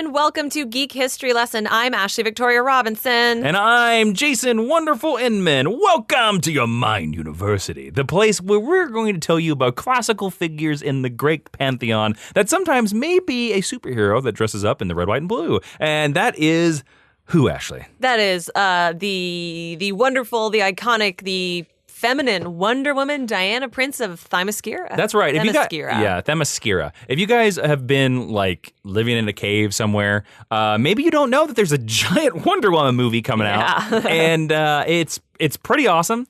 and welcome to Geek History Lesson. I'm Ashley Victoria Robinson. And I'm Jason Wonderful Inman. Welcome to your Mind University, the place where we're going to tell you about classical figures in the great pantheon that sometimes may be a superhero that dresses up in the red, white, and blue. And that is who, Ashley? That is the wonderful, the iconic, the feminine Wonder Woman, Diana Prince of Themyscira. That's right. Themyscira. Themyscira. If you guys have been like living in a cave somewhere, maybe you don't know that there's a giant Wonder Woman movie coming out, and it's pretty awesome.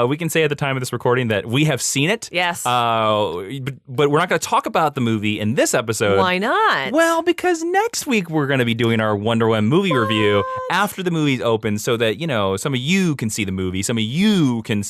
We can say at the time of this recording that we have seen it. Yes. But we're not going to talk about the movie in this episode. Why not? Well, because next week we're going to be doing our Wonder Woman movie review after the movie's open so that, you know, some of you can see the movie, some of you can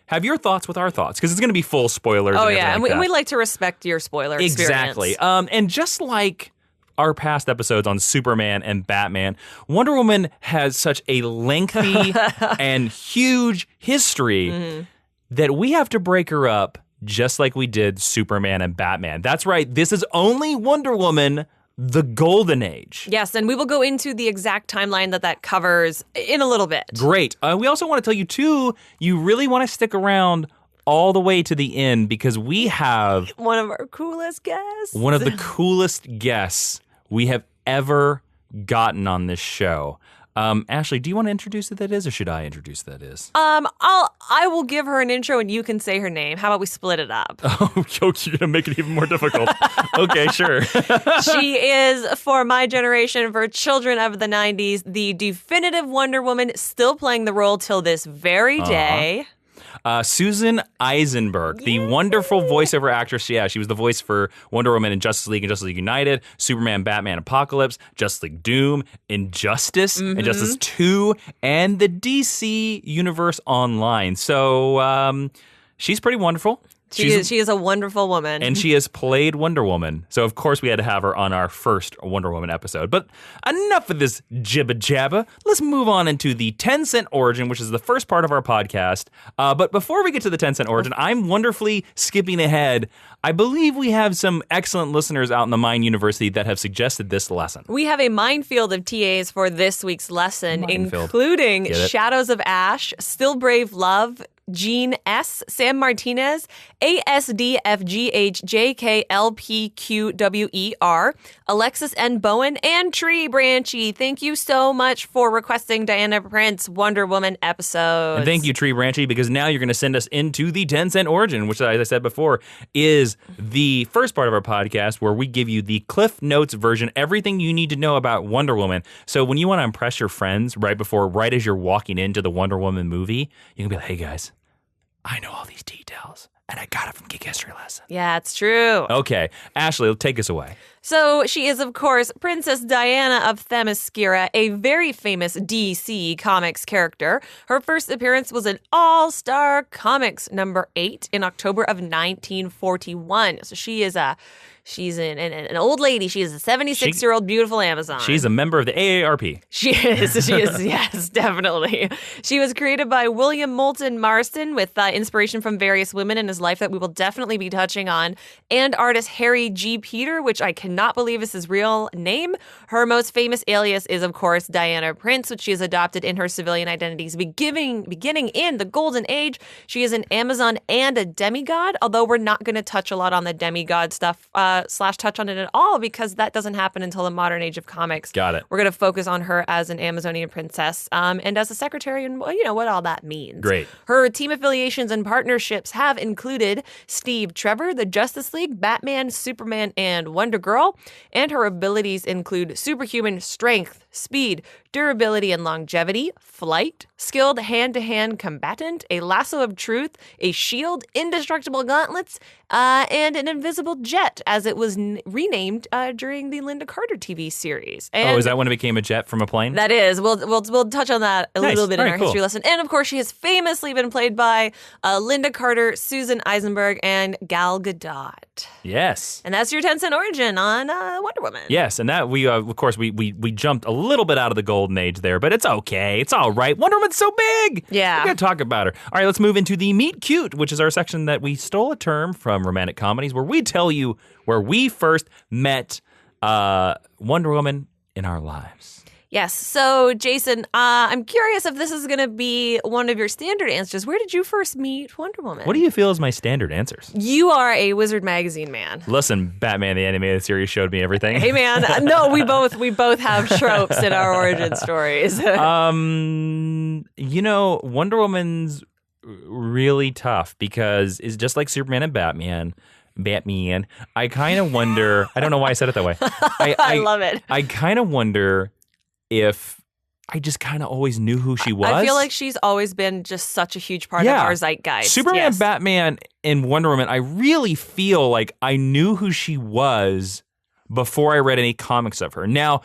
have your thoughts with our thoughts, because it's going to be full spoilers. Oh, yeah. And we like to respect your spoiler experience. Exactly. And just like our past episodes on Superman and Batman, Wonder Woman has such a lengthy and huge history that we have to break her up just like we did Superman and Batman. That's right. This is only Wonder Woman, the Golden Age. Yes, and we will go into the exact timeline that covers in a little bit. Great. We also want to tell you, too, you really want to stick around all the way to the end because we have one of our coolest guests. One of the coolest guests we have ever gotten on this show. Ashley, do you want to introduce who that is, or should I introduce who that is? I will give her an intro and you can say her name. How about we split it up? Oh, you're gonna make it even more difficult. Okay, sure. She is, for my generation, for children of the 90s, the definitive Wonder Woman, still playing the role till this very day. Susan Eisenberg, the wonderful voiceover actress. Yeah, she was the voice for Wonder Woman in Justice League and Justice League United, Superman, Batman, Apocalypse, Justice League Doom, Injustice, Injustice 2, and the DC Universe Online. So she's pretty wonderful. She is a wonderful woman. And she has played Wonder Woman. So, of course, we had to have her on our first Wonder Woman episode. But enough of this jibba-jabba. Let's move on into the 10-cent origin, which is the first part of our podcast. But before we get to the 10-cent origin, I'm wonderfully skipping ahead. I believe we have some excellent listeners out in the Mind University that have suggested this lesson. We have a minefield of TAs for this week's lesson, including Shadows of Ash, Still Brave Love, Gene S., Sam Martinez, ASDFGHJKLPQWER, Alexis N. Bowen, and Tree Branchy. Thank you so much for requesting Diana Prince Wonder Woman episodes. And thank you, Tree Branchy, because now you're going to send us into the 10-cent origin, which, as I said before, is the first part of our podcast where we give you the Cliff Notes version, everything you need to know about Wonder Woman. So when you want to impress your friends right as you're walking into the Wonder Woman movie, you can be like, hey, guys, I know all these details, and I got it from Geek History Lesson. Yeah, it's true. Okay. Ashley, take us away. So she is, of course, Princess Diana of Themyscira, a very famous DC Comics character. Her first appearance was in All-Star Comics number 8 in October of 1941. So she's an old lady. She is a 76-year-old beautiful Amazon. She's a member of the AARP. She is, yes, definitely. She was created by William Moulton Marston with inspiration from various women in his life that we will definitely be touching on, and artist Harry G. Peter, which I cannot believe is his real name. Her most famous alias is, of course, Diana Prince, which she has adopted in her civilian identities. Beginning in the Golden Age, she is an Amazon and a demigod, although we're not going to touch a lot on the demigod stuff / touch on it at all because that doesn't happen until the modern age of comics. Got it. We're going to focus on her as an Amazonian princess and as a secretary and, you know, what all that means. Great. Her team affiliations and partnerships have included Steve Trevor, the Justice League, Batman, Superman, and Wonder Girl. And her abilities include superhuman strength, speed, durability and longevity, flight, skilled hand-to-hand combatant, a lasso of truth, a shield, indestructible gauntlets, and an invisible jet, as it was renamed during the Linda Carter TV series. And is that when it became a jet from a plane? That is. We'll touch on that a little bit in our history lesson. And, of course, she has famously been played by Linda Carter, Susan Eisenberg, and Gal Gadot. Yes. And that's your 10-cent origin on Wonder Woman. Yes, and that we jumped a little bit out of the Golden Age there, but it's okay. It's all right. Wonder Woman's so big. Yeah. We gotta talk about her. All right, let's move into the Meet Cute, which is our section that we stole a term from romantic comedies, where we tell you where we first met Wonder Woman in our lives. Yes. So, Jason, I'm curious if this is going to be one of your standard answers. Where did you first meet Wonder Woman? What do you feel is my standard answers? You are a Wizard Magazine man. Listen, Batman the Animated Series showed me everything. Hey, man. No, we both have tropes in our origin stories. Wonder Woman's really tough because it's just like Superman and Batman. I kind of wonder. I don't know why I said it that way. I love it. I kind of wonder if I just kind of always knew who she was. I feel like she's always been just such a huge part of our zeitgeist. Superman, Batman, and Wonder Woman, I really feel like I knew who she was before I read any comics of her. Now,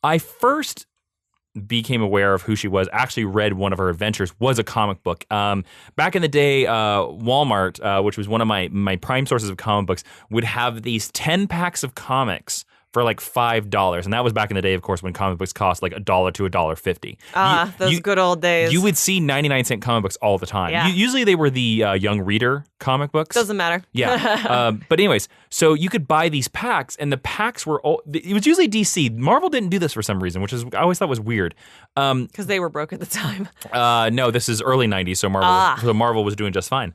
I first became aware of who she was, actually read one of her adventures, was a comic book. Back in the day, Walmart, which was one of my prime sources of comic books, would have these 10 packs of comics for like $5. And that was back in the day, of course, when comic books cost like $1 to $1.50. Those good old days. You would see 99-cent comic books all the time. Yeah. Usually they were the young reader comic books. Doesn't matter. Yeah. But anyways, so you could buy these packs, and the packs were it was usually DC. Marvel didn't do this for some reason, which is I always thought was weird. Because they were broke at the time. No, this is early 90s, so Marvel was doing just fine.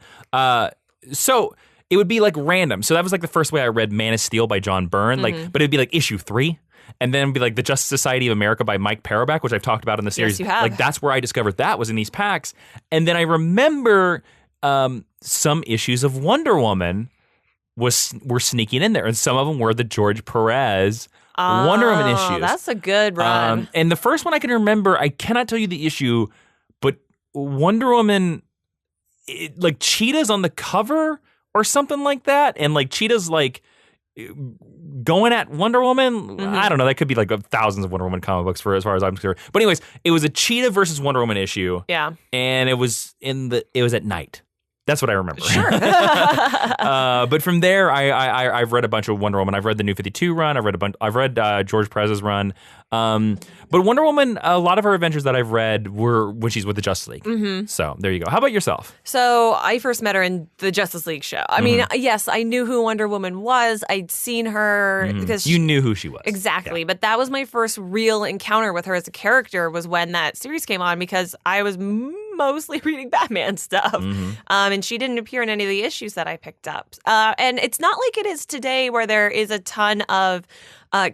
So it would be like random. So that was like the first way I read Man of Steel by John Byrne. But it'd be like issue 3. And then it'd be like The Justice Society of America by Mike Parobeck, which I've talked about in the series. Yes, you have. Like that's where I discovered that was in these packs. And then I remember some issues of Wonder Woman were sneaking in there. And some of them were the George Perez Wonder Woman issues. That's a good run. And the first one I can remember, I cannot tell you the issue, but Wonder Woman, like Cheetah's on the cover or something like that, and like Cheetah's like going at Wonder Woman. I don't know. That could be like thousands of Wonder Woman comic books for as far as I'm concerned. But anyways, it was a Cheetah versus Wonder Woman issue. Yeah, and it was at night. That's what I remember. Sure. But from there, I've read a bunch of Wonder Woman. I've read the New 52 run. I've read George Perez's run. But Wonder Woman, a lot of her adventures that I've read were when she's with the Justice League. So there you go. How about yourself? So I first met her in the Justice League show. I mean, yes, I knew who Wonder Woman was. I'd seen her because you knew who she was. Exactly. Yeah. But that was my first real encounter with her as a character was when that series came on because I was mostly reading Batman stuff. And she didn't appear in any of the issues that I picked up. And it's not like it is today where there is a ton of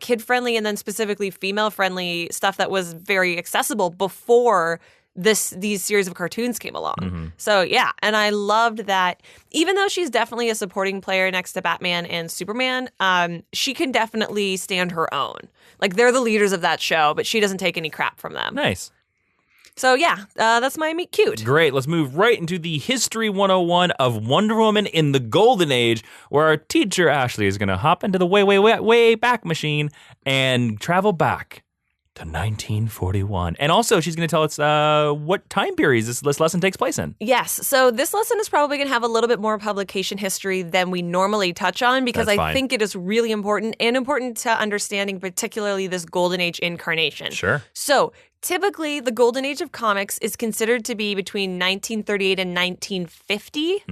kid-friendly and then specifically female-friendly stuff that was very accessible before these series of cartoons came along. So yeah, and I loved that even though she's definitely a supporting player next to Batman and Superman, she can definitely stand her own. Like they're the leaders of that show, but she doesn't take any crap from them. Nice. So yeah, that's my meet cute. Great. Let's move right into the History 101 of Wonder Woman in the Golden Age, where our teacher Ashley is going to hop into the way back machine and travel back to 1941. And also, she's going to tell us what time periods this lesson takes place in. Yes. So this lesson is probably going to have a little bit more publication history than we normally touch on because I think it is really important to understanding particularly this Golden Age incarnation. Sure. So typically, the Golden Age of comics is considered to be between 1938 and 1950.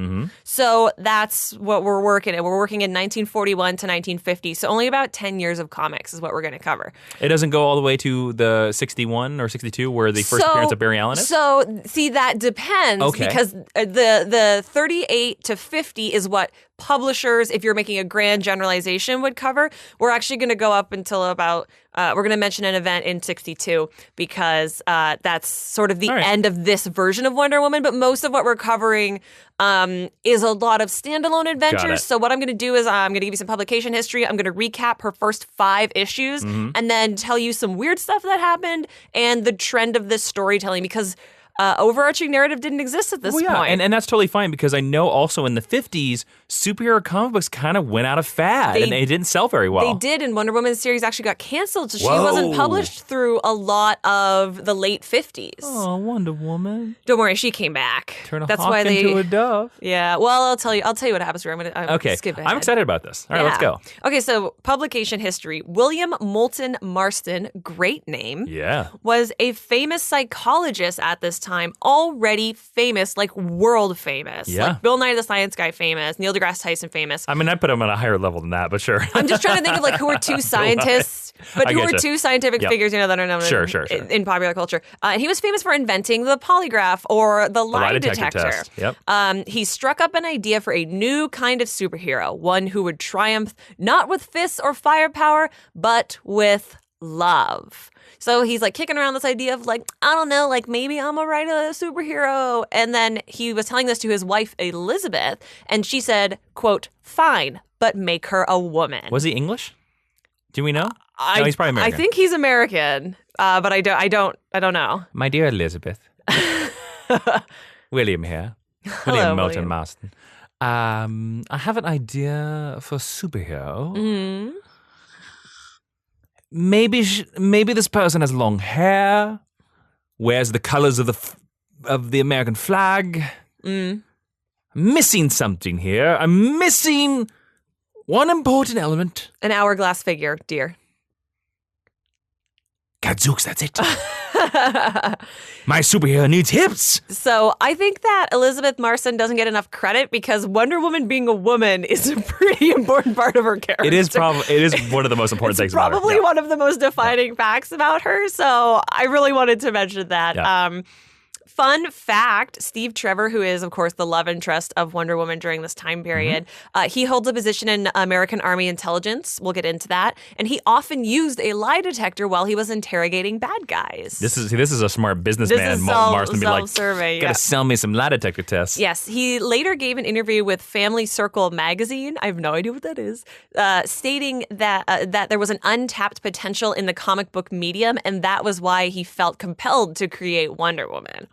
So that's what we're working at. We're working in 1941 to 1950. So only about 10 years of comics is what we're going to cover. It doesn't go all the way to the 61 or 62 where the first appearance of Barry Allen is? So, see, that depends because the 38 to 50 is what publishers, if you're making a grand generalization, would cover. We're actually going to go up until about, we're going to mention an event in 62 because that's sort of the end of this version of Wonder Woman. But most of what we're covering is a lot of standalone adventures. So what I'm going to do is I'm going to give you some publication history. I'm going to recap her first 5 issues and then tell you some weird stuff that happened and the trend of this storytelling because overarching narrative didn't exist at this point. And that's totally fine because I know also in the 50s, superhero comic books kind of went out of fad and they didn't sell very well. They did, and Wonder Woman's series actually got canceled, so she wasn't published through a lot of the late 50s. Oh, Wonder Woman. Don't worry, she came back. Turn a hawk into a dove. Yeah, well, I'll tell you what happens here. I'm gonna skip ahead. I'm excited about this. All right, let's go. Okay, so publication history. William Moulton Marston, great name, yeah, was a famous psychologist at this time already famous, like world famous. Yeah. Like Bill Nye the Science Guy famous, Neil deGrasse Tyson famous. I mean, I put him on a higher level than that, but sure. I'm just trying to think of like who are two scientists, but who are two scientific figures, that are known in popular culture. And he was famous for inventing the polygraph or the lie detector test. Yep. He struck up an idea for a new kind of superhero, one who would triumph not with fists or firepower, but with love. So he's like kicking around this idea of like, I don't know, like maybe I'm gonna write a superhero. And then he was telling this to his wife, Elizabeth, and she said, quote, fine, but make her a woman. Was he English? Do we know? No, he's probably American. I think he's American, but I don't know. My dear Elizabeth. William here. Hello, Moulton William. Marston. I have an idea for superhero. Mm-hmm. Maybe this person has long hair, wears the colors of the American flag. I'm missing something here. I'm missing one important element. An hourglass figure, dear. Gadzooks, that's it. My superhero needs hips. So I think that Elizabeth Marston doesn't get enough credit because Wonder Woman being a woman is a pretty important part of her character. It is one of the most important things about her. Probably one of the most defining facts about her. So I really wanted to mention that. Yeah. Fun fact, Steve Trevor, who is, of course, the love interest of Wonder Woman during this time period, he holds a position in American Army intelligence. We'll get into that. And he often used a lie detector while he was interrogating bad guys. This is a smart businessman. Marston be like, gotta sell me some lie detector tests. Yes. He later gave an interview with Family Circle magazine. I have no idea what that is. Stating that there was an untapped potential in the comic book medium, and that was why he felt compelled to create Wonder Woman.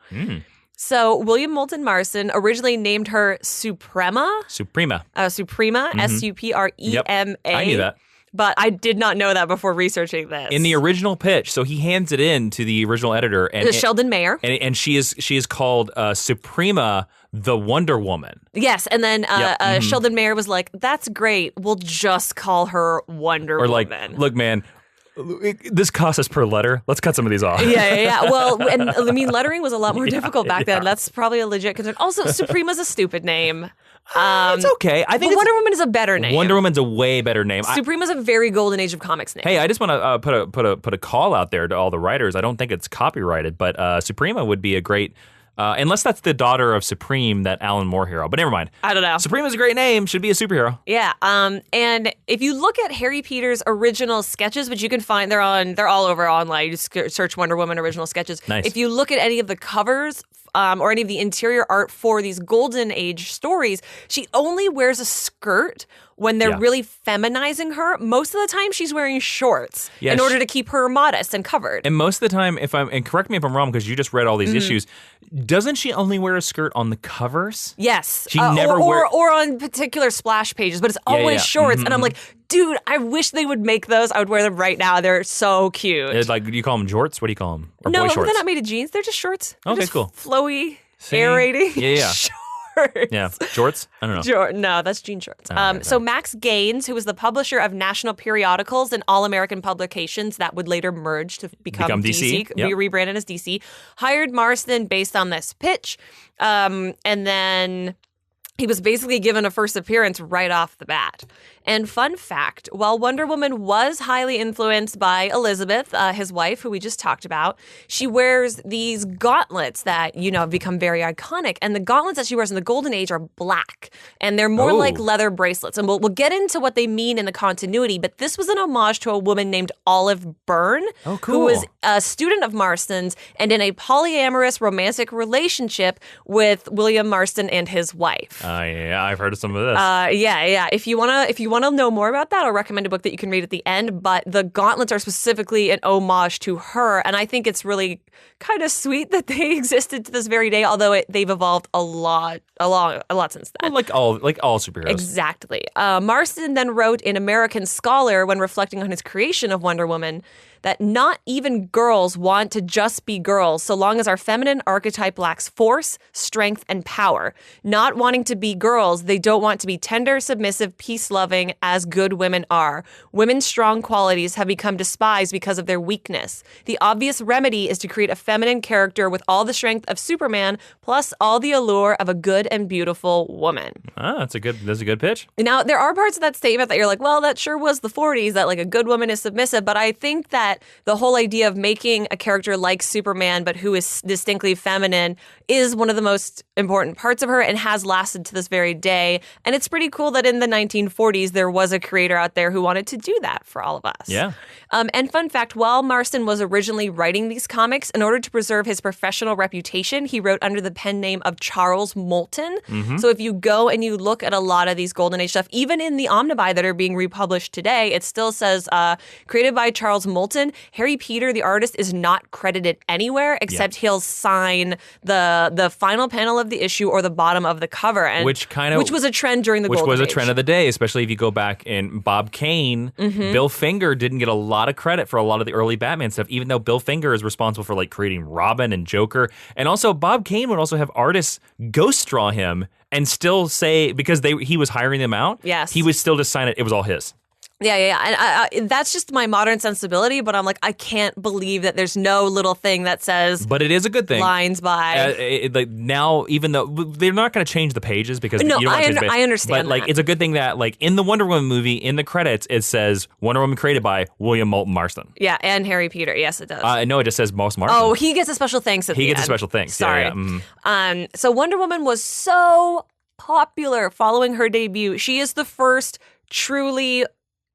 So William Moulton Marston originally named her Suprema. Suprema. Suprema, Suprema. Yep. I knew that. But I did not know that before researching this. In the original pitch, so he hands it in to the original editor, and Sheldon Mayer, and she is called Suprema, the Wonder Woman. Yes, and then Sheldon Mayer was like, "That's great. We'll just call her Wonder Woman." Like, look, man. This costs us per letter. Let's cut some of these off. Yeah. Well, and I mean, lettering was a lot more difficult back then. That's probably a legit concern. Also, Suprema's a stupid name. It's okay. I think Wonder Woman is a better name. Wonder Woman's a way better name. Suprema's a very golden age of comics name. Hey, I just want to put a call out there to all the writers. I don't think it's copyrighted, but Suprema would be a great. Unless that's the daughter of Supreme, that Alan Moore hero. But never mind. I don't know. Supreme is a great name. Should be a superhero. Yeah. And if you look at Harry Peters' original sketches, which you can find, they're all over online. You just search Wonder Woman original sketches. Nice. If you look at any of the covers or any of the interior art for these golden age stories, she only wears a skirt when they're really feminizing her. Most of the time, she's wearing shorts in order to keep her modest and covered. And most of the time, and correct me if I'm wrong, because you just read all these issues, doesn't she only wear a skirt on the covers? Yes. She never or on particular splash pages, but it's always shorts. And I'm like, dude, I wish they would make those. I would wear them right now. They're so cute. It's like, do you call them jorts? What do you call them? Or no, boy shorts? they're not made of jeans. They're just shorts. They're Okay, just cool. Flowy, aerating. Yeah. Shorts. Yeah, jorts? I don't know. No, that's jean shorts. Right. So Max Gaines, who was the publisher of national periodicals and All American Publications that would later merge to become DC, Yep. rebranded as DC, hired Marston based on this pitch. And then he was basically given a first appearance right off the bat. And fun fact, while Wonder Woman was highly influenced by Elizabeth, his wife, who we just talked about, she wears these gauntlets that, have become very iconic. And the gauntlets that she wears in the Golden Age are black. And they're more like leather bracelets. And we'll get into what they mean in the continuity. But this was an homage to a woman named Olive Byrne, who was a student of Marston's and in a polyamorous romantic relationship with William Marston and his wife. Yeah, I've heard of some of this. Yeah. If you want to know more about that, I'll recommend a book that you can read at the end. But the gauntlets are specifically an homage to her, and I think it's really kind of sweet that they existed to this very day. Although they've evolved a lot since then. Well, like all superheroes. Exactly. Marston then wrote in American Scholar when reflecting on his creation of Wonder Woman that not even girls want to just be girls so long as our feminine archetype lacks force, strength, and power. Not wanting to be girls, they don't want to be tender, submissive, peace-loving as good women are. Women's strong qualities have become despised because of their weakness. The obvious remedy is to create a feminine character with all the strength of Superman plus all the allure of a good and beautiful woman. That's a good pitch. Now, there are parts of that statement that you're like, well, that sure was the 40s, that like a good woman is submissive. But I think that the whole idea of making a character like Superman, but who is distinctly feminine, is one of the most important parts of her and has lasted to this very day. And it's pretty cool that in the 1940s, there was a creator out there who wanted to do that for all of us. Yeah. And fun fact, while Marston was originally writing these comics, in order to preserve his professional reputation, he wrote under the pen name of Charles Moulton. Mm-hmm. So if you go and you look at a lot of these Golden Age stuff, even in the Omnibuy that are being republished today, it still says created by Charles Moulton. Harry Peter, the artist, is not credited anywhere except he'll sign the final panel of the issue or the bottom of the cover, and which was a trend during the Golden Age. Which was a trend of the day, especially if you go back in Bob Kane. Mm-hmm. Bill Finger didn't get a lot of credit for a lot of the early Batman stuff, even though Bill Finger is responsible for like creating Robin and Joker. And also Bob Kane would also have artists ghost draw him and still say, because he was hiring them out, yes, he would still just sign it. It was all his. Yeah. And that's just my modern sensibility, but I'm like, I can't believe that there's no little thing that says... But it is a good thing. ...lines by... now, even though... They're not going to change the pages because... No, you don't I understand But like, it's a good thing that like in the Wonder Woman movie, in the credits, it says Wonder Woman created by William Moulton Marston. Yeah, and Harry Peter. Yes, it does. No, it just says Marston. Oh, he gets a special thanks at the end. He gets a special thanks. Sorry. Yeah. Mm-hmm. So Wonder Woman was so popular following her debut. She is the first truly...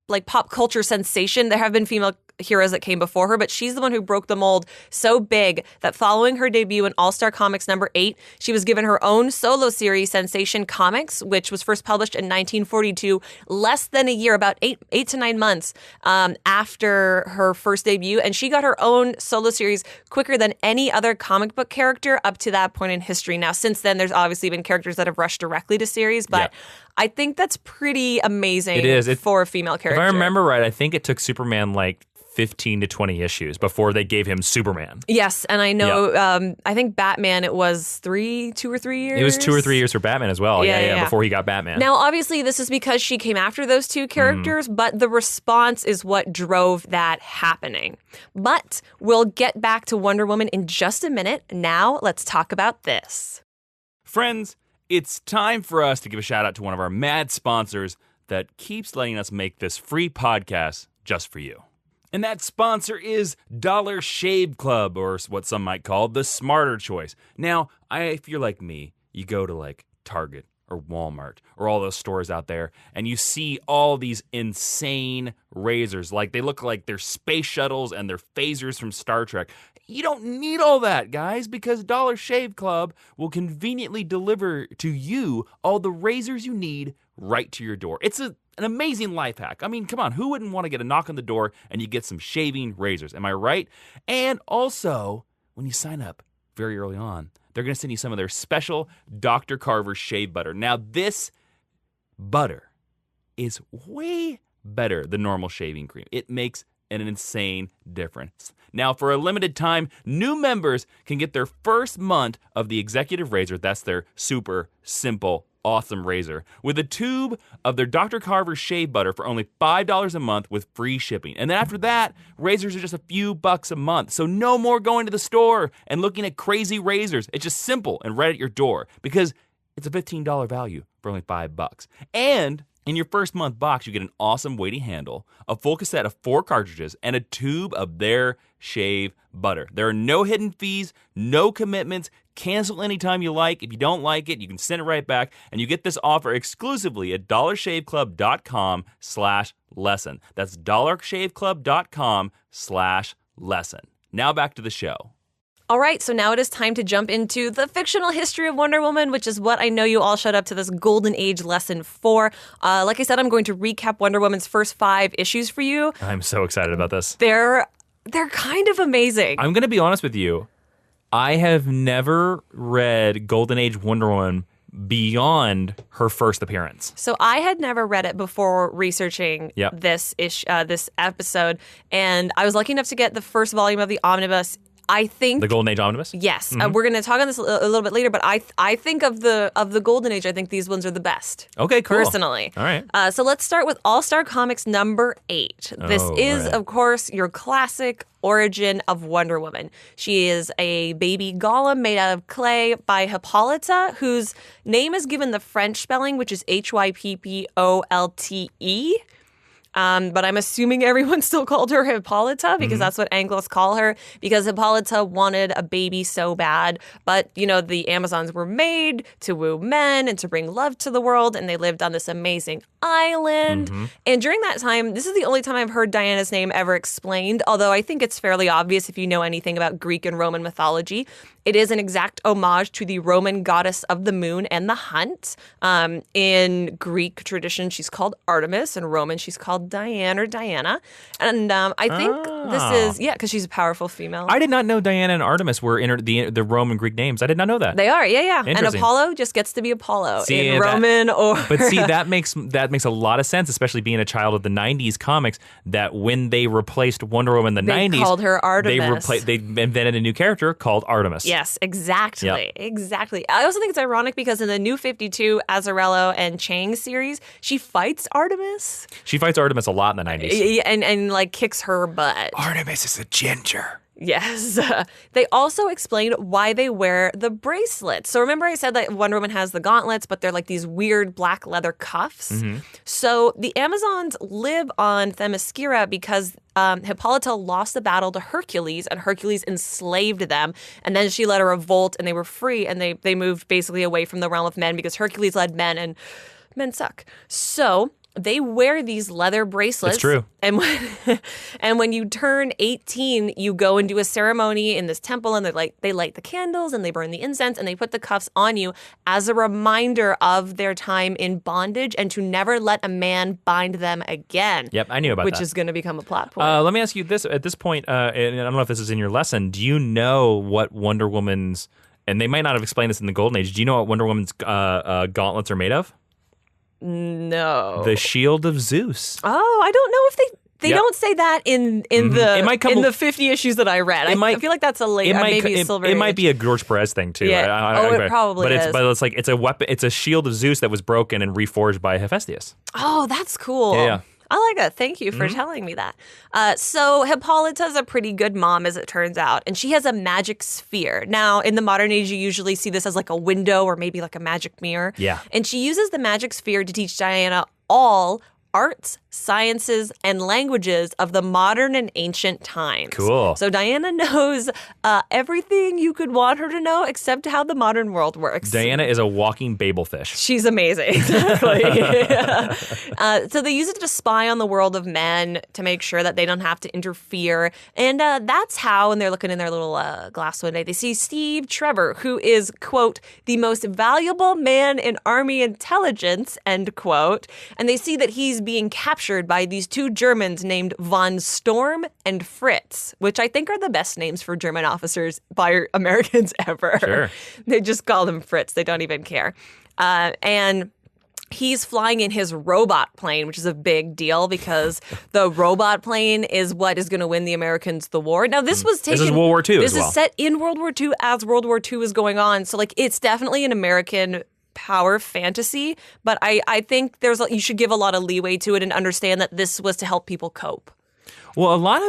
like pop culture sensation. There have been female heroes that came before her, but she's the one who broke the mold so big that following her debut in All-Star Comics number 8, she was given her own solo series, Sensation Comics, which was first published in 1942, less than a year, about eight to 9 months after her first debut. And she got her own solo series quicker than any other comic book character up to that point in history. Now, since then, there's obviously been characters that have rushed directly to series, but I think that's pretty amazing for a female character. If I remember right, I think it took Superman like 15 to 20 issues before they gave him Superman. Yes, and I know, I think Batman, it was 2 or 3 years. It was 2 or 3 years for Batman as well, before he got Batman. Now, obviously, this is because she came after those two characters, but the response is what drove that happening. But we'll get back to Wonder Woman in just a minute. Now, let's talk about this. Friends, it's time for us to give a shout out to one of our mad sponsors that keeps letting us make this free podcast just for you. And that sponsor is Dollar Shave Club, or what some might call the smarter choice. Now, if you're like me, you go to like Target or Walmart or all those stores out there, and you see all these insane razors. Like they look like they're space shuttles and they're phasers from Star Trek. You don't need all that, guys, because Dollar Shave Club will conveniently deliver to you all the razors you need right to your door. It's an amazing life hack. I mean, come on, who wouldn't want to get a knock on the door and you get some shaving razors? Am I right? And also, when you sign up very early on, they're going to send you some of their special Dr. Carver shave butter. Now, this butter is way better than normal shaving cream. It makes an insane difference. Now, for a limited time, new members can get their first month of the Executive Razor. That's their super simple, awesome razor, with a tube of their Dr. Carver shave butter for only $5 a month with free shipping. And then after that, razors are just a few bucks a month. So no more going to the store and looking at crazy razors. It's just simple and right at your door because it's a $15 value for only $5. And in your first month box, you get an awesome weighty handle, a full cassette of 4 cartridges, and a tube of their shave butter. There are no hidden fees, no commitments. Cancel anytime you like. If you don't like it, you can send it right back. And you get this offer exclusively at dollarshaveclub.com/lesson. That's dollarshaveclub.com/lesson. Now back to the show. All right, so now it is time to jump into the fictional history of Wonder Woman, which is what I know you all showed up to this Golden Age lesson for. Like I said, I'm going to recap Wonder Woman's first 5 issues for you. I'm so excited about this. They're kind of amazing. I'm going to be honest with you. I have never read Golden Age Wonder Woman beyond her first appearance. So I had never read it before researching this episode, and I was lucky enough to get the first volume of the omnibus. I think the Golden Age Omnibus. Yes, we're going to talk on this a little bit later, but I think of the Golden Age, I think these ones are the best. Okay, cool. Personally, all right. So let's start with All Star Comics number 8. This is, right. of course, your classic origin of Wonder Woman. She is a baby golem made out of clay by Hippolyta, whose name is given the French spelling, which is Hyppolte. But I'm assuming everyone still called her Hippolyta because that's what Anglos call her, because Hippolyta wanted a baby so bad. But, the Amazons were made to woo men and to bring love to the world, and they lived on this amazing island. And during that time, this is the only time I've heard Diana's name ever explained, although I think it's fairly obvious if you know anything about Greek and Roman mythology. It is an exact homage to the Roman goddess of the moon and the hunt. In Greek tradition, she's called Artemis. In Roman, she's called Diane or Diana. And I think this is, because she's a powerful female. I did not know Diana and Artemis were in the Roman Greek names. I did not know that. They are, And Apollo just gets to be Apollo in Roman But see, that makes a lot of sense, especially being a child of the 90s comics, that when they replaced Wonder Woman in the 90s, they called her Artemis. They invented a new character called Artemis. Yes, exactly. Exactly. I also think it's ironic because in the New 52 Azzarello and Chang series, she fights Artemis. She fights Artemis a lot in the 90s. And like kicks her butt. Artemis is a ginger. Yes. They also explained why they wear the bracelets. So remember I said that Wonder Woman has the gauntlets, but they're like these weird black leather cuffs. So the Amazons live on Themyscira because Hippolyta lost the battle to Hercules, and Hercules enslaved them. And then she led a revolt, and they were free, and they moved basically away from the realm of men because Hercules led men, and men suck. So they wear these leather bracelets. It's true. And when you turn 18, you go and do a ceremony in this temple, and they light the candles and they burn the incense and they put the cuffs on you as a reminder of their time in bondage and to never let a man bind them again. Yep, I knew about that. Which is going to become a plot point. Let me ask you this. At this point, and I don't know if this is in your lesson, do you know what Wonder Woman's, and they might not have explained this in the Golden Age, do you know what Wonder Woman's gauntlets are made of? No. The shield of Zeus. Oh, I don't know if they don't say that in the 50 issues that I read. I feel like that's a late, maybe a Silver Age. It might be a George Perez thing too. Yeah. It probably is. But it's like it's a weapon. It's a shield of Zeus that was broken and reforged by Hephaestus. Oh, that's cool. Yeah. I like that. Thank you for telling me that. So Hippolyta's a pretty good mom, as it turns out, and she has a magic sphere. Now, in the modern age, you usually see this as like a window or maybe like a magic mirror. Yeah. And she uses the magic sphere to teach Diana all arts, sciences, and languages of the modern and ancient times. Cool. So Diana knows everything you could want her to know except how the modern world works. Diana is a walking Babel fish. She's amazing. Exactly. So they use it to spy on the world of men to make sure that they don't have to interfere. And that's how, and they're looking in their little glass window, they see Steve Trevor, who is, quote, the most valuable man in Army intelligence, end quote. And they see that he's being captured by these two Germans named von Storm and Fritz, which I think are the best names for German officers by Americans ever. Sure. They just call them Fritz. They don't even care. And he's flying in his robot plane, which is a big deal because the robot plane is what is going to win the Americans the war. Now, this was taken... This is World War II This as well. is set in World War II as World War II is going on. So, like, it's definitely an American power fantasy, but I think you should give a lot of leeway to it and understand that this was to help people cope. Well, a lot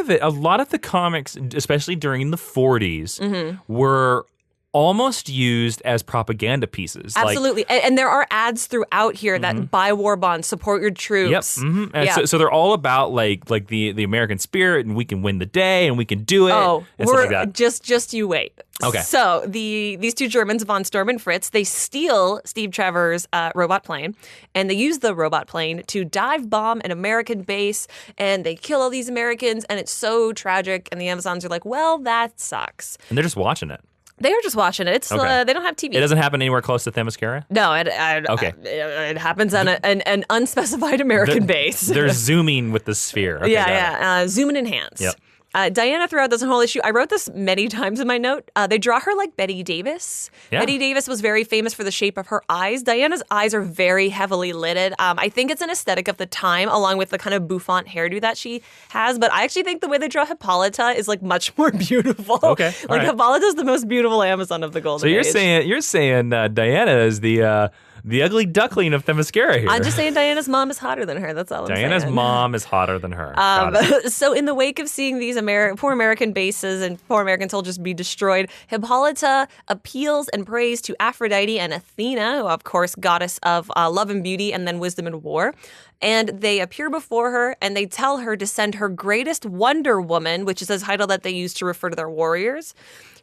of the comics, especially during the 40s, were almost used as propaganda pieces. Absolutely. And there are ads throughout here that buy war bonds, support your troops. Yep. And so they're all about like the American spirit, and we can win the day and we can do it. Oh, and stuff like that. Just you wait. Okay. So these two Germans, von Storm and Fritz, they steal Steve Trevor's robot plane, and they use the robot plane to dive bomb an American base, and they kill all these Americans, and it's so tragic. And the Amazons are like, well, that sucks. And they're just watching it. They are just watching it. It's Okay. They don't have TV. It doesn't happen anywhere close to Themyscira? No, Okay. It happens on an unspecified American base. They're zooming with the sphere. Okay, yeah. Zoom and enhance. Yep. Diana, throughout this whole issue, I wrote this many times in my note. They draw her like Betty Davis. Yeah. Betty Davis was very famous for the shape of her eyes. Diana's eyes are very heavily lidded. I think it's an aesthetic of the time, along with the kind of bouffant hairdo that she has. But I actually think the way they draw Hippolyta is like much more beautiful. Okay, all like right. Hippolyta's the most beautiful Amazon of the Golden So you're Age. saying Diana is the ugly duckling of Themyscira here. I'm just saying Diana's mom is hotter than her. That's all I'm saying. Diana's mom is hotter than her. Got it. So in the wake of seeing these poor American bases and poor American soldiers be destroyed, Hippolyta appeals and prays to Aphrodite and Athena, who of course goddess of love and beauty and then wisdom and war. And they appear before her and they tell her to send her greatest Wonder Woman, which is a title that they use to refer to their warriors,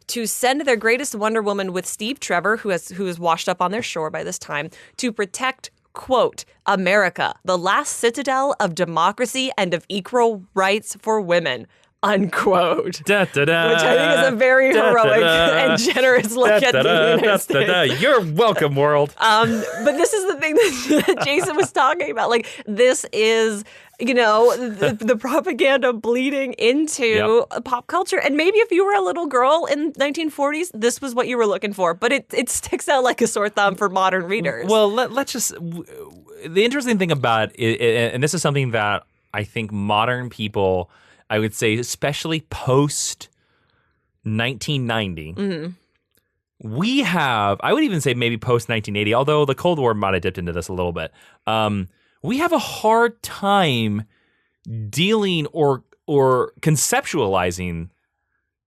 to send their greatest Wonder Woman with Steve Trevor, who is washed up on their shore by this time, to protect, quote, America, the last citadel of democracy and of equal rights for women, unquote. Da, da, da, Which I think is a very da, heroic da, da, and generous look da, at da, the da, United da, States. da, da. You're welcome, world. But this is the thing that Jason was talking about. Like, this is, the propaganda bleeding into pop culture. And maybe if you were a little girl in 1940s, this was what you were looking for. But it sticks out like a sore thumb for modern readers. Well, let's just. The interesting thing about it, and this is something that I think modern people, I would say, especially post 1990, we have, I would even say maybe post 1980, although the Cold War might have dipped into this a little bit. We have a hard time dealing or conceptualizing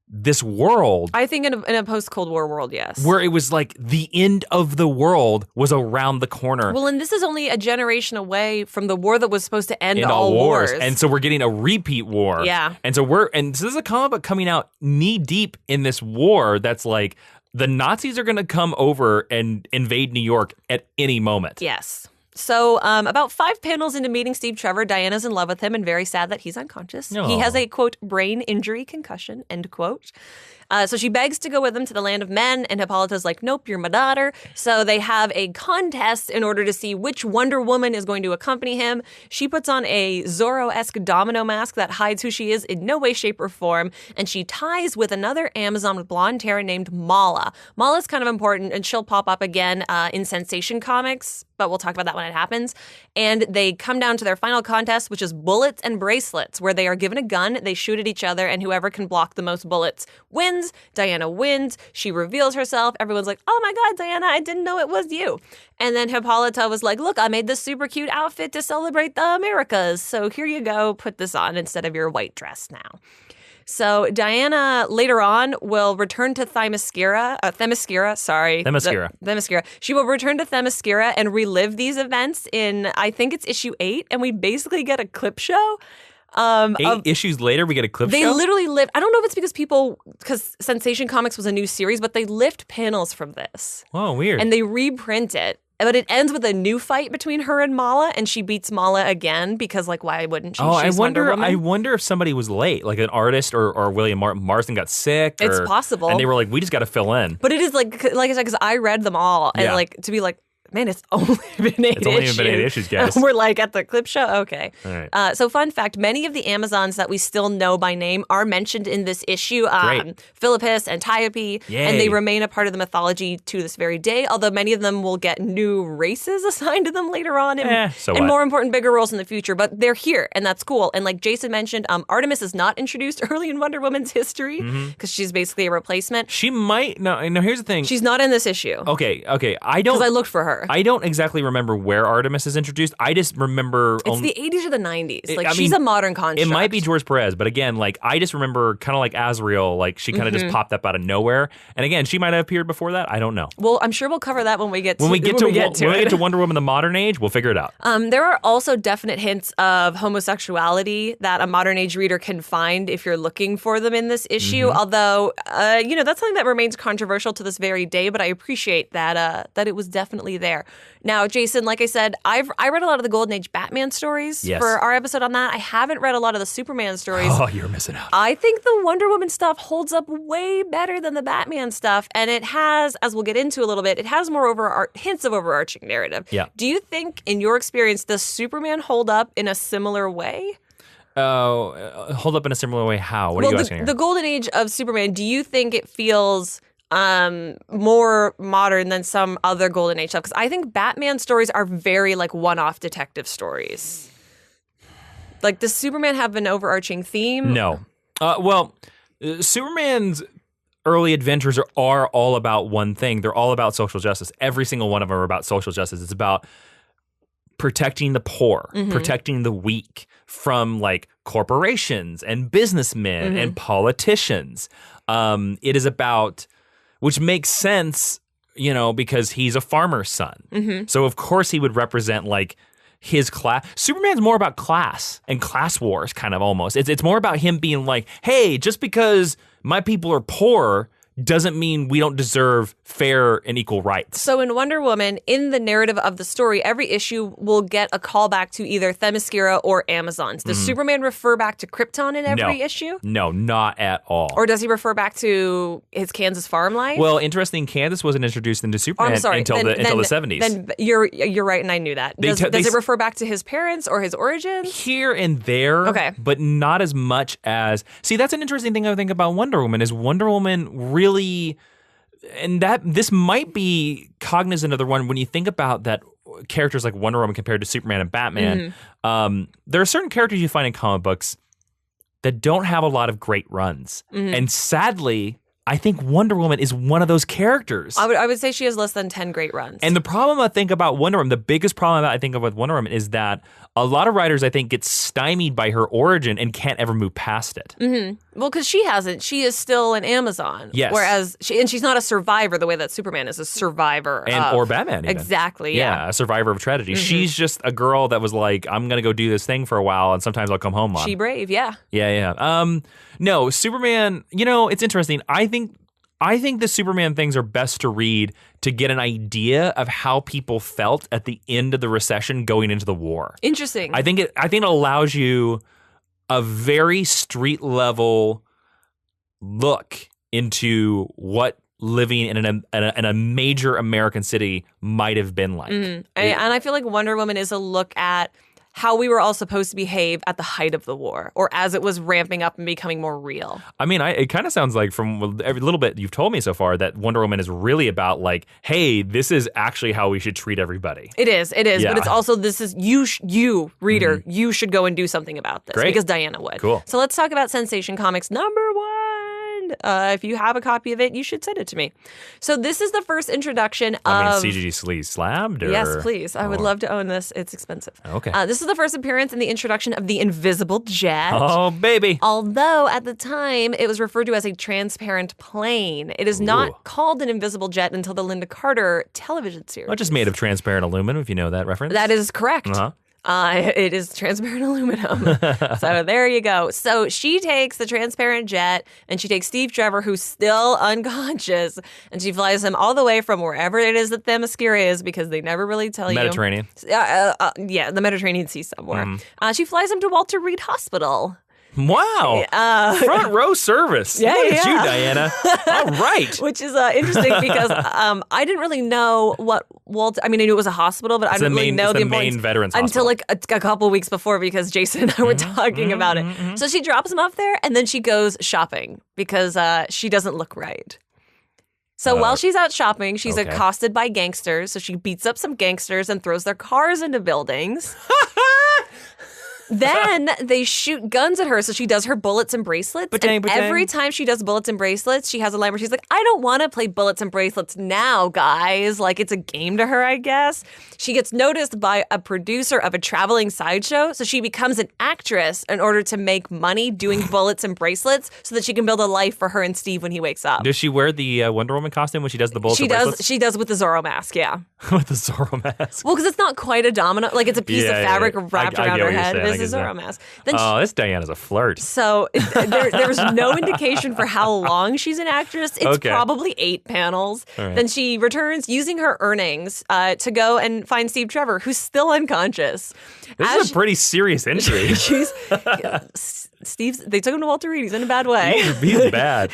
this world. I think in a post-Cold War world, yes. Where it was like the end of the world was around the corner. Well, and this is only a generation away from the war that was supposed to end In all wars. And so we're getting a repeat war. Yeah. And so this is a comic book coming out knee deep in this war that's like the Nazis are going to come over and invade New York at any moment. Yes. So about 5 panels into meeting Steve Trevor, Diana's in love with him and very sad that he's unconscious. Oh. He has a, quote, brain injury concussion, end quote. So she begs to go with him to the land of men, and Hippolyta's like, nope, you're my daughter. So they have a contest in order to see which Wonder Woman is going to accompany him. She puts on a Zorro-esque domino mask that hides who she is in no way, shape, or form, and she ties with another Amazon with blonde hair named Mala. Mala's kind of important, and she'll pop up again in Sensation Comics, but we'll talk about that when it happens. And they come down to their final contest, which is bullets and bracelets, where they are given a gun, they shoot at each other, and whoever can block the most bullets wins. Diana wins. She reveals herself. Everyone's like, oh my God, Diana, I didn't know it was you. And then Hippolyta was like, look, I made this super cute outfit to celebrate the Americas. So here you go. Put this on instead of your white dress now. So Diana later on will return to Themyscira. She will return to Themyscira and relive these events in, I think it's issue 8, and we basically get a clip show. 8 issues later, we get a clip show? They literally lift. I don't know if it's because Sensation Comics was a new series, but they lift panels from this. Oh, weird. And they reprint it. But it ends with a new fight between her and Mala, and she beats Mala again because, like, why wouldn't she? Oh, She's Wonder Woman. I wonder if somebody was late, like an artist or William Marston got sick. It's possible. And they were like, we just got to fill in. But it is like I said, because I read them all, and like to be like, man, it's only been 8 issues. It's only been 8 issues, guys. We're like at the clip show? Okay. All right. So fun fact, many of the Amazons that we still know by name are mentioned in this issue. Great. Philippus, Antiope, Yay. and they remain a part of the mythology to this very day, although many of them will get new races assigned to them later on and more important, bigger roles in the future. But they're here, and that's cool. And like Jason mentioned, Artemis is not introduced early in Wonder Woman's history because she's basically a replacement. She might. No, here's the thing. She's not in this issue. Okay. I Because I looked for her. I don't exactly remember where Artemis is introduced. I just remember it's the 80s or the 90s. Like, mean, she's a modern construct. It might be George Perez, but again, like I just remember kind of like Azrael, like she kind of just popped up out of nowhere. And again, she might have appeared before that. I don't know. Well, I'm sure we'll cover that when we get to when we get to Wonder Woman the modern age, we'll figure it out. There are also definite hints of homosexuality that a modern age reader can find if you're looking for them in this issue. Although, that's something that remains controversial to this very day. But I appreciate that it was definitely there. Now, Jason, like I said, I read a lot of the Golden Age Batman stories for our episode on that. I haven't read a lot of the Superman stories. Oh, you're missing out. I think the Wonder Woman stuff holds up way better than the Batman stuff. And it has, as we'll get into a little bit, it has more hints of overarching narrative. Yeah. Do you think, in your experience, does Superman hold up in a similar way? Hold up in a similar way. How? What are you asking here? The golden age of Superman, do you think it feels more modern than some other golden age stuff? Because I think Batman stories are very like one-off detective stories. Like, does Superman have an overarching theme? No. Superman's early adventures are all about one thing. They're all about social justice. Every single one of them are about social justice. It's about protecting the poor, protecting the weak from like corporations and businessmen and politicians. It is about, which makes sense, because he's a farmer's son. So of course he would represent like his class. Superman's more about class and class wars, kind of almost. It's more about him being like, hey, just because my people are poor doesn't mean we don't deserve fair and equal rights. So in Wonder Woman, in the narrative of the story, every issue will get a callback to either Themyscira or Amazons. Does Superman refer back to Krypton in every issue? No, not at all. Or does he refer back to his Kansas farm life? Well, interesting, Kansas wasn't introduced into Superman until the 70s. Then you're right, and I knew that. Does it refer back to his parents or his origins? Here and there, okay, but not as much as... See, that's an interesting thing I think about Wonder Woman, is Wonder Woman really... And that this might be cognizant of the one when you think about that characters like Wonder Woman compared to Superman and Batman. There are certain characters you find in comic books that don't have a lot of great runs. And sadly, I think Wonder Woman is one of those characters. I would say she has less than 10 great runs. And the problem I think about Wonder Woman, the biggest problem I think about Wonder Woman is that a lot of writers, I think, get stymied by her origin and can't ever move past it. Well, because she hasn't. She is still an Amazon. Yes. Whereas, she's not a survivor the way that Superman is a survivor. Or Batman, even. Exactly, yeah. A survivor of tragedy. She's just a girl that was like, I'm going to go do this thing for a while, and sometimes I'll come home, Mom. She brave, yeah. Yeah. No, Superman, it's interesting. I think the Superman things are best to read to get an idea of how people felt at the end of the recession going into the war. Interesting. I think it allows you a very street level look into what living in a major American city might have been like. And I feel like Wonder Woman is a look at how we were all supposed to behave at the height of the war, or as it was ramping up and becoming more real. I mean, it kind of sounds like from every little bit you've told me so far that Wonder Woman is really about like, hey, this is actually how we should treat everybody. It is. Yeah. But it's also, this is, you reader, you should go and do something about this. Great. Because Diana would. Cool. So let's talk about Sensation Comics #1. If you have a copy of it, you should send it to me. So this is the first introduction of... CGG Sleaze Slabbed? Or... Yes, please. I would love to own this. It's expensive. Okay. This is the first appearance in the introduction of the Invisible Jet. Oh, baby. Although at the time it was referred to as a transparent plane. It is not called an Invisible Jet until the Linda Carter television series. Well, just made of transparent aluminum, if you know that reference. That is correct. Uh-huh. It is transparent aluminum. So there you go. So she takes the transparent jet and she takes Steve Trevor, who's still unconscious, and she flies him all the way from wherever it is that Themyscira is, because they never really tell Mediterranean. you. Yeah, the Mediterranean Sea somewhere. She flies him to Walter Reed Hospital. Wow. Front row service. Yeah, Look at you, Diana. All right. Which is interesting because I didn't really know what Walter... I mean, I knew it was a hospital, but I didn't really know the main veterans until hospital. like a couple weeks before, because Jason and I were talking about it. So she drops him off there and then she goes shopping because she doesn't look right. So while she's out shopping, she's accosted by gangsters. So she beats up some gangsters and throws their cars into buildings. Then they shoot guns at her, so she does her bullets and bracelets. And every time she does bullets and bracelets, she has a line where she's like, I don't want to play bullets and bracelets now, guys. Like, it's a game to her, I guess. She gets noticed by a producer of a traveling sideshow, so she becomes an actress in order to make money doing bullets and bracelets so that she can build a life for her and Steve when he wakes up. Does she wear the Wonder Woman costume when she does the bullets and bracelets? She does with the Zorro mask, yeah. With the Zorro mask? Well, because it's not quite a domino. Like, it's a piece of fabric wrapped around her head. It's a Zorro mask. Then this Diana's a flirt. So there's no indication for how long she's an actress. It's probably 8 panels. Right. Then she returns using her earnings to go and find Steve Trevor, who's still unconscious. This is a pretty serious injury. They took him to Walter Reed. He's in a bad way. He's bad.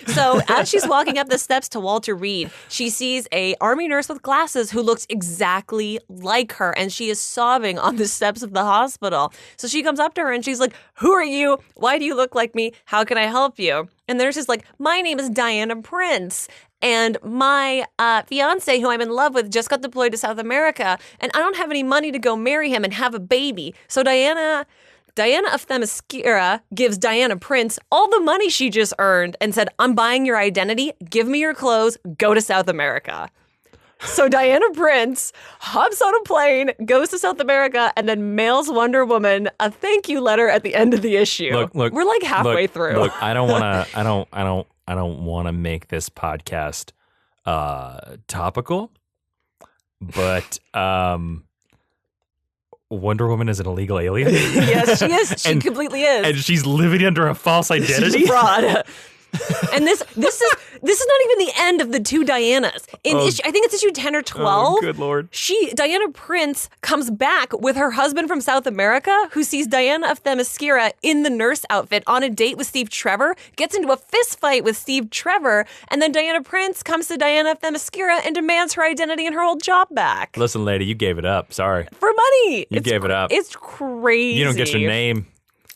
So as she's walking up the steps to Walter Reed, she sees a army nurse with glasses who looks exactly like her, and she is sobbing on the steps of the hospital. So she comes up to her and she's like, "Who are you? Why do you look like me? How can I help you?" And the nurse is like, "My name is Diana Prince. And my fiance, who I'm in love with, just got deployed to South America, and I don't have any money to go marry him and have a baby. So Diana of Themyscira gives Diana Prince all the money she just earned and said, 'I'm buying your identity, give me your clothes, go to South America.'" So Diana Prince hops on a plane, goes to South America, and then mails Wonder Woman a thank you letter at the end of the issue. Look, we're like halfway through. Look, I don't want to make this podcast topical, but Wonder Woman is an illegal alien. Yes, she is. She completely is. And she's living under a false identity. She's a fraud. And this is not even the end of the two Dianas. I think it's issue 10 or 12. Oh, good Lord. Diana Prince comes back with her husband from South America, who sees Diana of Themyscira in the nurse outfit on a date with Steve Trevor, gets into a fist fight with Steve Trevor, and then Diana Prince comes to Diana of Themyscira and demands her identity and her old job back. Listen, lady, you gave it up. Sorry. For money. You gave it up. It's crazy. You don't get your name.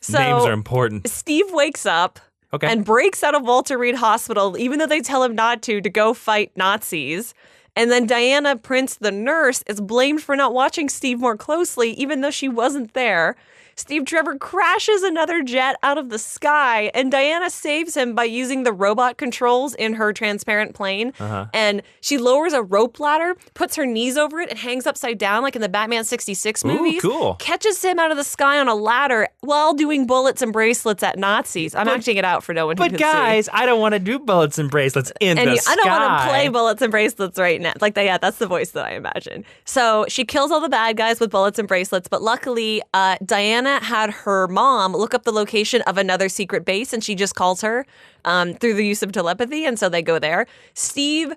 So, names are important. Steve wakes up. Okay. And breaks out of Walter Reed Hospital, even though they tell him not to go fight Nazis. And then Diana Prince, the nurse, is blamed for not watching Steve more closely, even though she wasn't there. Steve Trevor crashes another jet out of the sky, and Diana saves him by using the robot controls in her transparent plane. And she lowers a rope ladder, puts her knees over it, and hangs upside down like in the Batman 66 movies. Ooh, cool. Catches him out of the sky on a ladder while doing bullets and bracelets at Nazis. I'm acting it out for no one who can But guys, I don't want to do bullets and bracelets in the sky. I don't want to play bullets and bracelets right now. That's the voice that I imagine. So she kills all the bad guys with bullets and bracelets, but luckily, Diana had her mom look up the location of another secret base, and she just calls her through the use of telepathy, and so they go there. They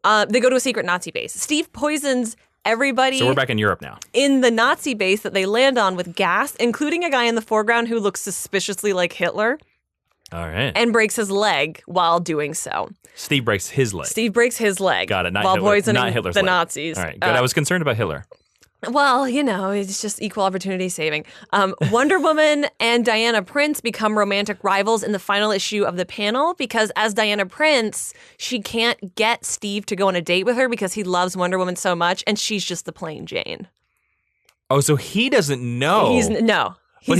go to a secret Nazi base. Steve poisons everybody. So we're back in Europe now. In the Nazi base that they land on with gas, including a guy in the foreground who looks suspiciously like Hitler. All right. And breaks his leg while doing so. Steve breaks his leg. Got it. Not while Hitler. poisoning Not Hitler's the leg. Nazis. All right. Good. I was concerned about Hitler. Well, it's just equal opportunity saving. Wonder Woman and Diana Prince become romantic rivals in the final issue of the panel because as Diana Prince, she can't get Steve to go on a date with her because he loves Wonder Woman so much, and she's just the plain Jane. Oh, so he doesn't know. He's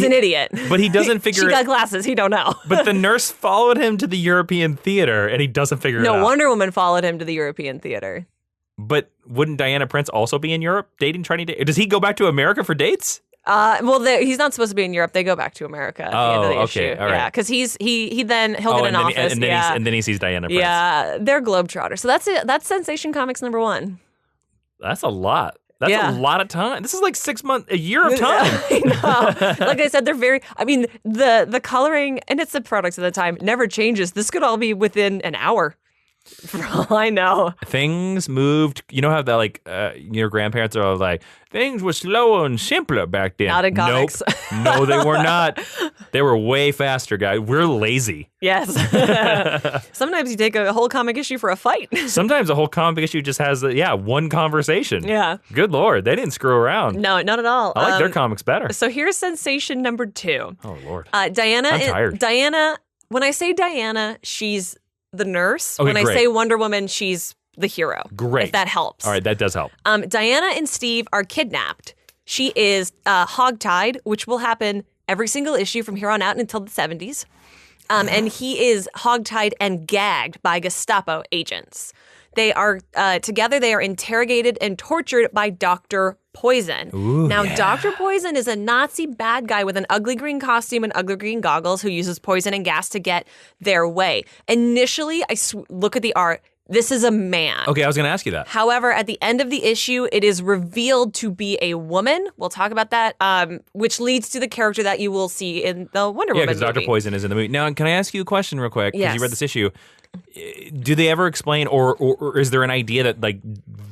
an idiot. But he doesn't figure She got glasses. He don't know. But the nurse followed him to the European theater, and he doesn't figure it out. No, Wonder Woman followed him to the European theater. But wouldn't Diana Prince also be in Europe trying to date? Does he go back to America for dates? He's not supposed to be in Europe. They go back to America at the end of the issue. All right. Yeah, because he'll get an office. And then he sees Diana Prince. Yeah, they're globetrotters. So that's it. That's Sensation Comics #1. That's a lot. That's a lot of time. This is like 6 months, a year of time. I know. Like I said, the coloring, and it's the products of the time, never changes. This could all be within an hour. For all I know. Things moved. You know how that your grandparents are like, things were slower and simpler back then. Not in comics. Nope. No, they were not. They were way faster, guys. We're lazy. Yes. Sometimes you take a whole comic issue for a fight. Sometimes a whole comic issue just has one conversation. Yeah. Good Lord, they didn't screw around. No, not at all. I like their comics better. So here's Sensation #2. Oh Lord. Diana. I'm tired. Diana. When I say Diana, she's the nurse. Okay, when great. I say Wonder Woman, she's the hero. Great. If that helps. All right, that does help. Diana and Steve are kidnapped. She is hogtied, which will happen every single issue from here on out until the 70s. And he is hogtied and gagged by Gestapo agents. They are together. They are interrogated and tortured by Dr. Poison. Ooh, now, yeah. Dr. Poison is a Nazi bad guy with an ugly green costume and ugly green goggles who uses poison and gas to get their way. Initially, look at the art. This is a man. Okay, I was going to ask you that. However, at the end of the issue, it is revealed to be a woman. We'll talk about that, which leads to the character that you will see in the Wonder Woman because Dr. movie. Poison is in the movie. Now, can I ask you a question real quick? Because Yes. you read this issue. Do they ever explain, or is there an idea that like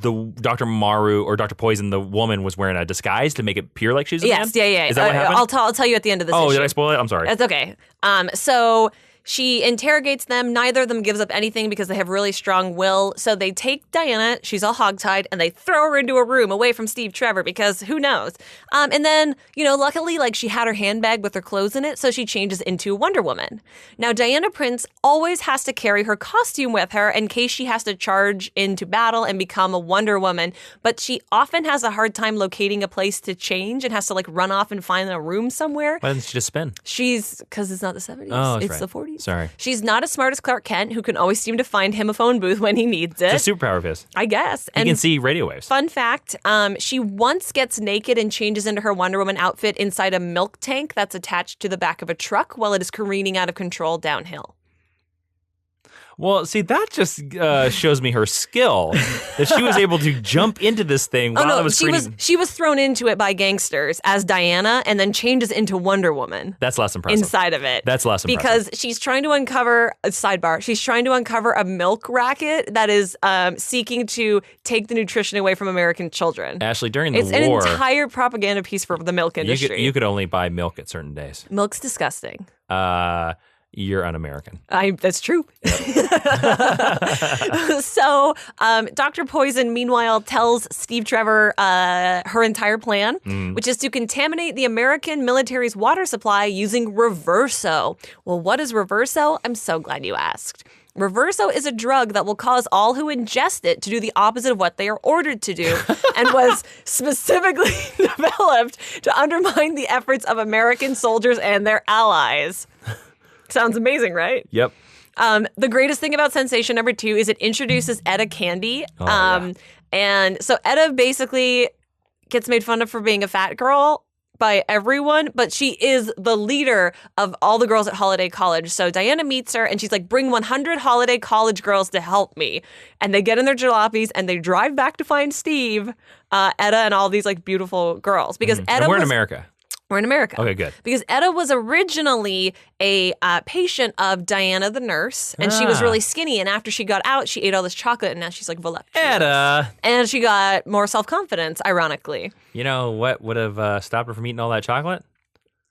the Dr. Maru or Dr. Poison, the woman, was wearing a disguise to make it appear like she's a man? Yes, yeah. Is that what happened? I'll tell you at the end of this Oh, issue. did I spoil it? I'm sorry. That's okay. So she interrogates them. Neither of them gives up anything because they have really strong will. So they take Diana, she's all hogtied, and they throw her into a room away from Steve Trevor because who knows? And then, luckily, like she had her handbag with her clothes in it, so she changes into Wonder Woman. Now, Diana Prince always has to carry her costume with her in case she has to charge into battle and become a Wonder Woman, but she often has a hard time locating a place to change and has to like run off and find a room somewhere. Why doesn't she just spin? Because it's not the 70s. Oh, that's it's right. the 40s. Sorry. She's not as smart as Clark Kent, who can always seem to find him a phone booth when he needs it. It's a superpower of his. I guess. He can see radio waves. Fun fact, she once gets naked and changes into her Wonder Woman outfit inside a milk tank that's attached to the back of a truck while it is careening out of control downhill. Well, see, that just shows me her skill that she was able to jump into this thing while it was she was thrown into it by gangsters as Diana and then changes into Wonder Woman. That's less impressive. Inside of it. That's less impressive. Because she's trying to uncover she's trying to uncover a milk racket that is seeking to take the nutrition away from American children. Ashley, during the It's war, an entire propaganda piece for the milk industry. you could only buy milk at certain days. Milk's disgusting. You're un-American. That's true. So Dr. Poison, meanwhile, tells Steve Trevor her entire plan, which is to contaminate the American military's water supply using Reverso. Well, what is Reverso? I'm so glad you asked. Reverso is a drug that will cause all who ingest it to do the opposite of what they are ordered to do and was specifically developed to undermine the efforts of American soldiers and their allies. Sounds amazing, right? Yep. The greatest thing about Sensation number 2 is it introduces Etta Candy. Yeah. And so Etta basically gets made fun of for being a fat girl by everyone, but she is the leader of all the girls at Holiday College. So Diana meets her and she's like, bring 100 Holiday College girls to help me. And they get in their jalopies and they drive back to find Steve, Etta, and all these like beautiful girls. Because Etta And we're in America. We're in America. Okay, good. Because Etta was originally a patient of Diana the nurse, and she was really skinny. And after she got out, she ate all this chocolate, and now she's like voluptuous. Etta. And she got more self-confidence, ironically. You know what would have stopped her from eating all that chocolate?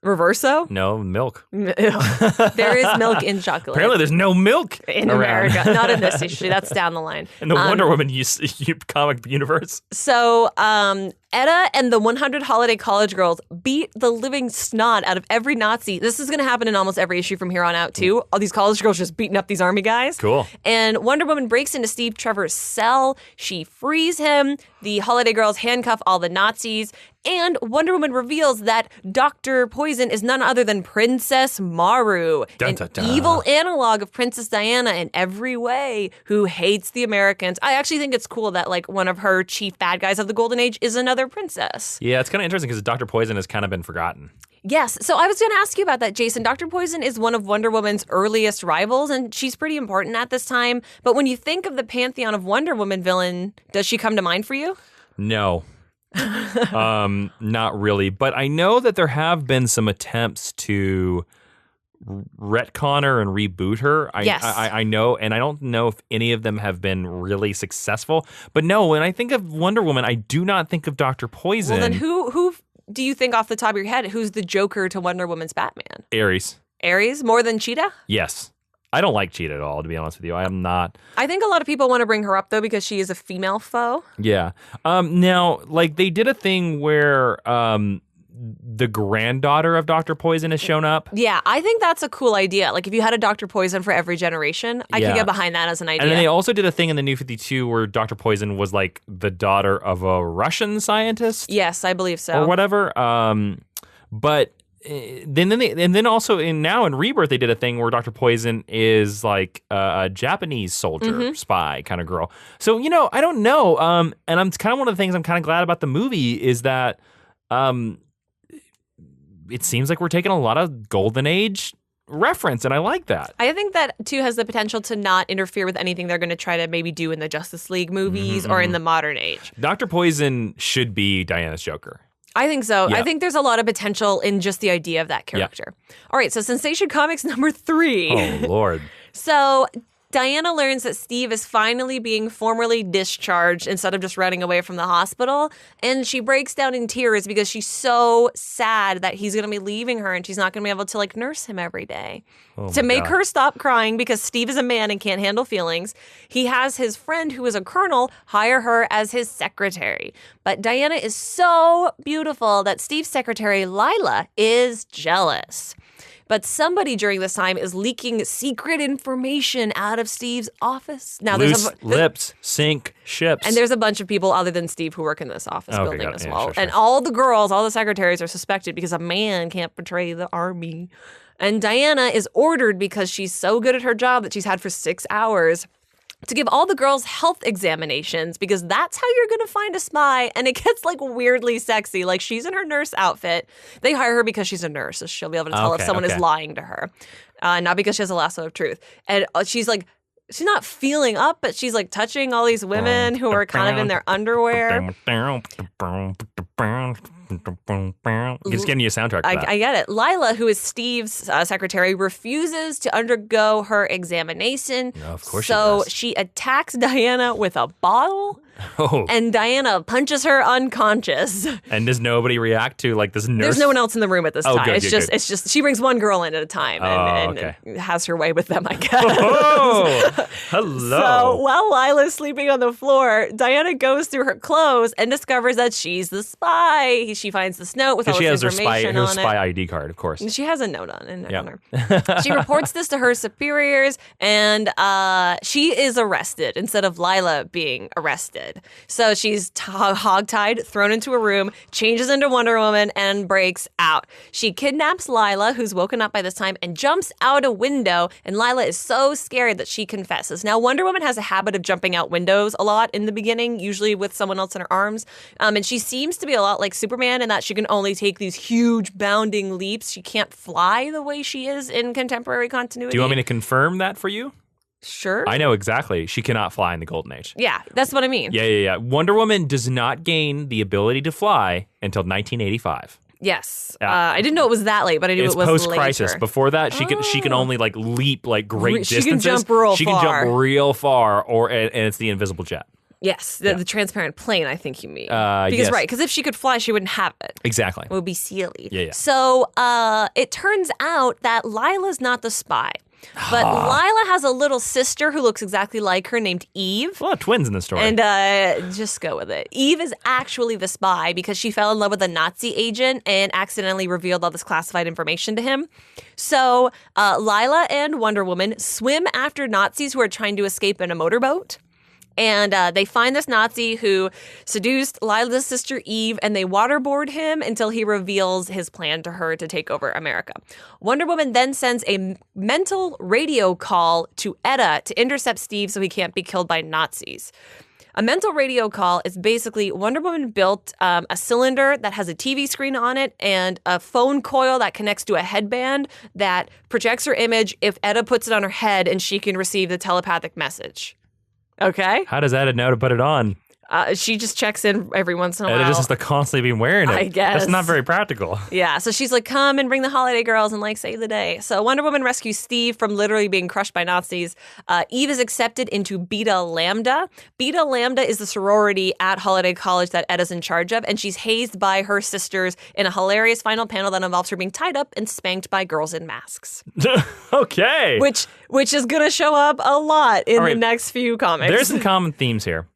Reverso? No, milk. There is milk in chocolate. Apparently there's no milk in around. America. Not in this issue. That's down the line. In the Wonder Woman comic universe. So Etta and the 100 Holiday College girls beat the living snot out of every Nazi. This is going to happen in almost every issue from here on out, too. All these college girls just beating up these army guys. Cool. And Wonder Woman breaks into Steve Trevor's cell. She frees him. The Holiday girls handcuff all the Nazis. And Wonder Woman reveals that Dr. Poison is none other than Princess Maru, Dun, dun, dun. an evil analog of Princess Diana in every way, who hates the Americans. I actually think it's cool that like one of her chief bad guys of the Golden Age is another princess. Yeah, it's kind of interesting because Dr. Poison has kind of been forgotten. Yes. So I was going to ask you about that, Jason. Dr. Poison is one of Wonder Woman's earliest rivals, and she's pretty important at this time. But when you think of the pantheon of Wonder Woman villain, does she come to mind for you? No. Not really. But I know that there have been some attempts to retcon her and reboot her. Yes. I know, and I don't know if any of them have been really successful. But no, when I think of Wonder Woman, I do not think of Dr. Poison. Well, then who do you think off the top of your head, who's the Joker to Wonder Woman's Batman? Ares. Ares? More than Cheetah? Yes. I don't like Cheetah at all, to be honest with you. I am not. I think a lot of people want to bring her up, though, because she is a female foe. Yeah. Now, like, they did a thing where the granddaughter of Dr. Poison has shown up. Yeah, I think that's a cool idea. Like, if you had a Dr. Poison for every generation, I could get behind that as an idea. And then they also did a thing in the New 52 where Dr. Poison was, like, the daughter of a Russian scientist. Yes, I believe so. Or whatever. But then also in Rebirth they did a thing where Dr. Poison is like a Japanese soldier spy kind of girl. So I don't know. And I'm kind of one of the things I'm kind of glad about the movie is that it seems like we're taking a lot of Golden Age reference, and I like that. I think that, too, has the potential to not interfere with anything they're going to try to maybe do in the Justice League movies or in the modern age. Dr. Poison should be Diana's Joker. I think so. Yeah. I think there's a lot of potential in just the idea of that character. All right, so Sensation Comics number 3. Oh, Lord. So Diana learns that Steve is finally being formally discharged instead of just running away from the hospital. And she breaks down in tears because she's so sad that he's going to be leaving her and she's not going to be able to like nurse him every day. To make her stop crying because Steve is a man and can't handle feelings, he has his friend who is a colonel hire her as his secretary. But Diana is so beautiful that Steve's secretary, Lila, is jealous. But somebody during this time is leaking secret information out of Steve's office. Now, Loose lips sink ships. and there's a bunch of people other than Steve who work in this office Okay, building got it. as Yeah, well. sure, sure. And all the girls, all the secretaries are suspected because a man can't betray the army. And Diana is ordered because she's so good at her job that she's had for 6 hours to give all the girls health examinations because that's how you're going to find a spy. And it gets like weirdly sexy. Like she's in her nurse outfit. They hire her because she's a nurse, so she'll be able to tell if someone is lying to her, not because she has a lasso of truth. And she's like, she's not feeling up, but she's like touching all these women who are kind of in their underwear. Just getting you a soundtrack for that. I get it. Lila, who is Steve's secretary, refuses to undergo her examination. No, of course so she does. she attacks Diana with a bottle, Oh, and Diana punches her unconscious. and does nobody react to like this nurse? There's no one else in the room at this Oh, time. good, It's good, just good. it's just she brings one girl in at a time and has her way with them, I guess. Oh, hello. So while Lila's sleeping on the floor, Diana goes through her clothes and discovers that she's the spy. She finds this note with all Because this she has her information on spy it. ID card, of course. She has a note on it Yep. on her. She reports this to her superiors, and she is arrested instead of Lila being arrested. So she's hogtied, thrown into a room, changes into Wonder Woman, and breaks out. She kidnaps Lila, who's woken up by this time, and jumps out a window. And Lila is so scared that she confesses. Now, Wonder Woman has a habit of jumping out windows a lot in the beginning, usually with someone else in her arms. And she seems to be a lot like Superman in that she can only take these huge bounding leaps. She can't fly the way she is in contemporary continuity. Do you want me to confirm that for you? Sure. I know exactly. She cannot fly in the Golden Age. Yeah, that's what I mean. Yeah. Wonder Woman does not gain the ability to fly until 1985. Yes. Yeah. I didn't know it was that late, but I knew It's it was post-crisis. later. Before that, she can only like leap like great She can distances. jump real She can far. jump real far, and it's the invisible jet. Yes, the transparent plane, I think you mean. Yes. Because if she could fly, she wouldn't have it. Exactly. It would be silly. Yeah. So it turns out that Lila's not the spy. But Lila has a little sister who looks exactly like her named Eve. A lot of twins in this story. And just go with it. Eve is actually the spy because she fell in love with a Nazi agent and accidentally revealed all this classified information to him. So Lila and Wonder Woman swim after Nazis who are trying to escape in a motorboat. And they find this Nazi who seduced Lila's sister Eve, and they waterboard him until he reveals his plan to her to take over America. Wonder Woman then sends a mental radio call to Etta to intercept Steve so he can't be killed by Nazis. A mental radio call is basically Wonder Woman built a cylinder that has a TV screen on it and a phone coil that connects to a headband that projects her image if Etta puts it on her head and she can receive the telepathic message. Okay. How does Etta know to put it on? She just checks in every once in a while. Etta just has to constantly be wearing it. I guess. That's not very practical. Yeah, so she's like, come and bring the holiday girls and like save the day. So Wonder Woman rescues Steve from literally being crushed by Nazis. Eve is accepted into Beta Lambda. Beta Lambda is the sorority at Holiday College that Etta's in charge of, and she's hazed by her sisters in a hilarious final panel that involves her being tied up and spanked by girls in masks. Okay. Which is going to show up a lot in All right. the next few comics. There's some common themes here.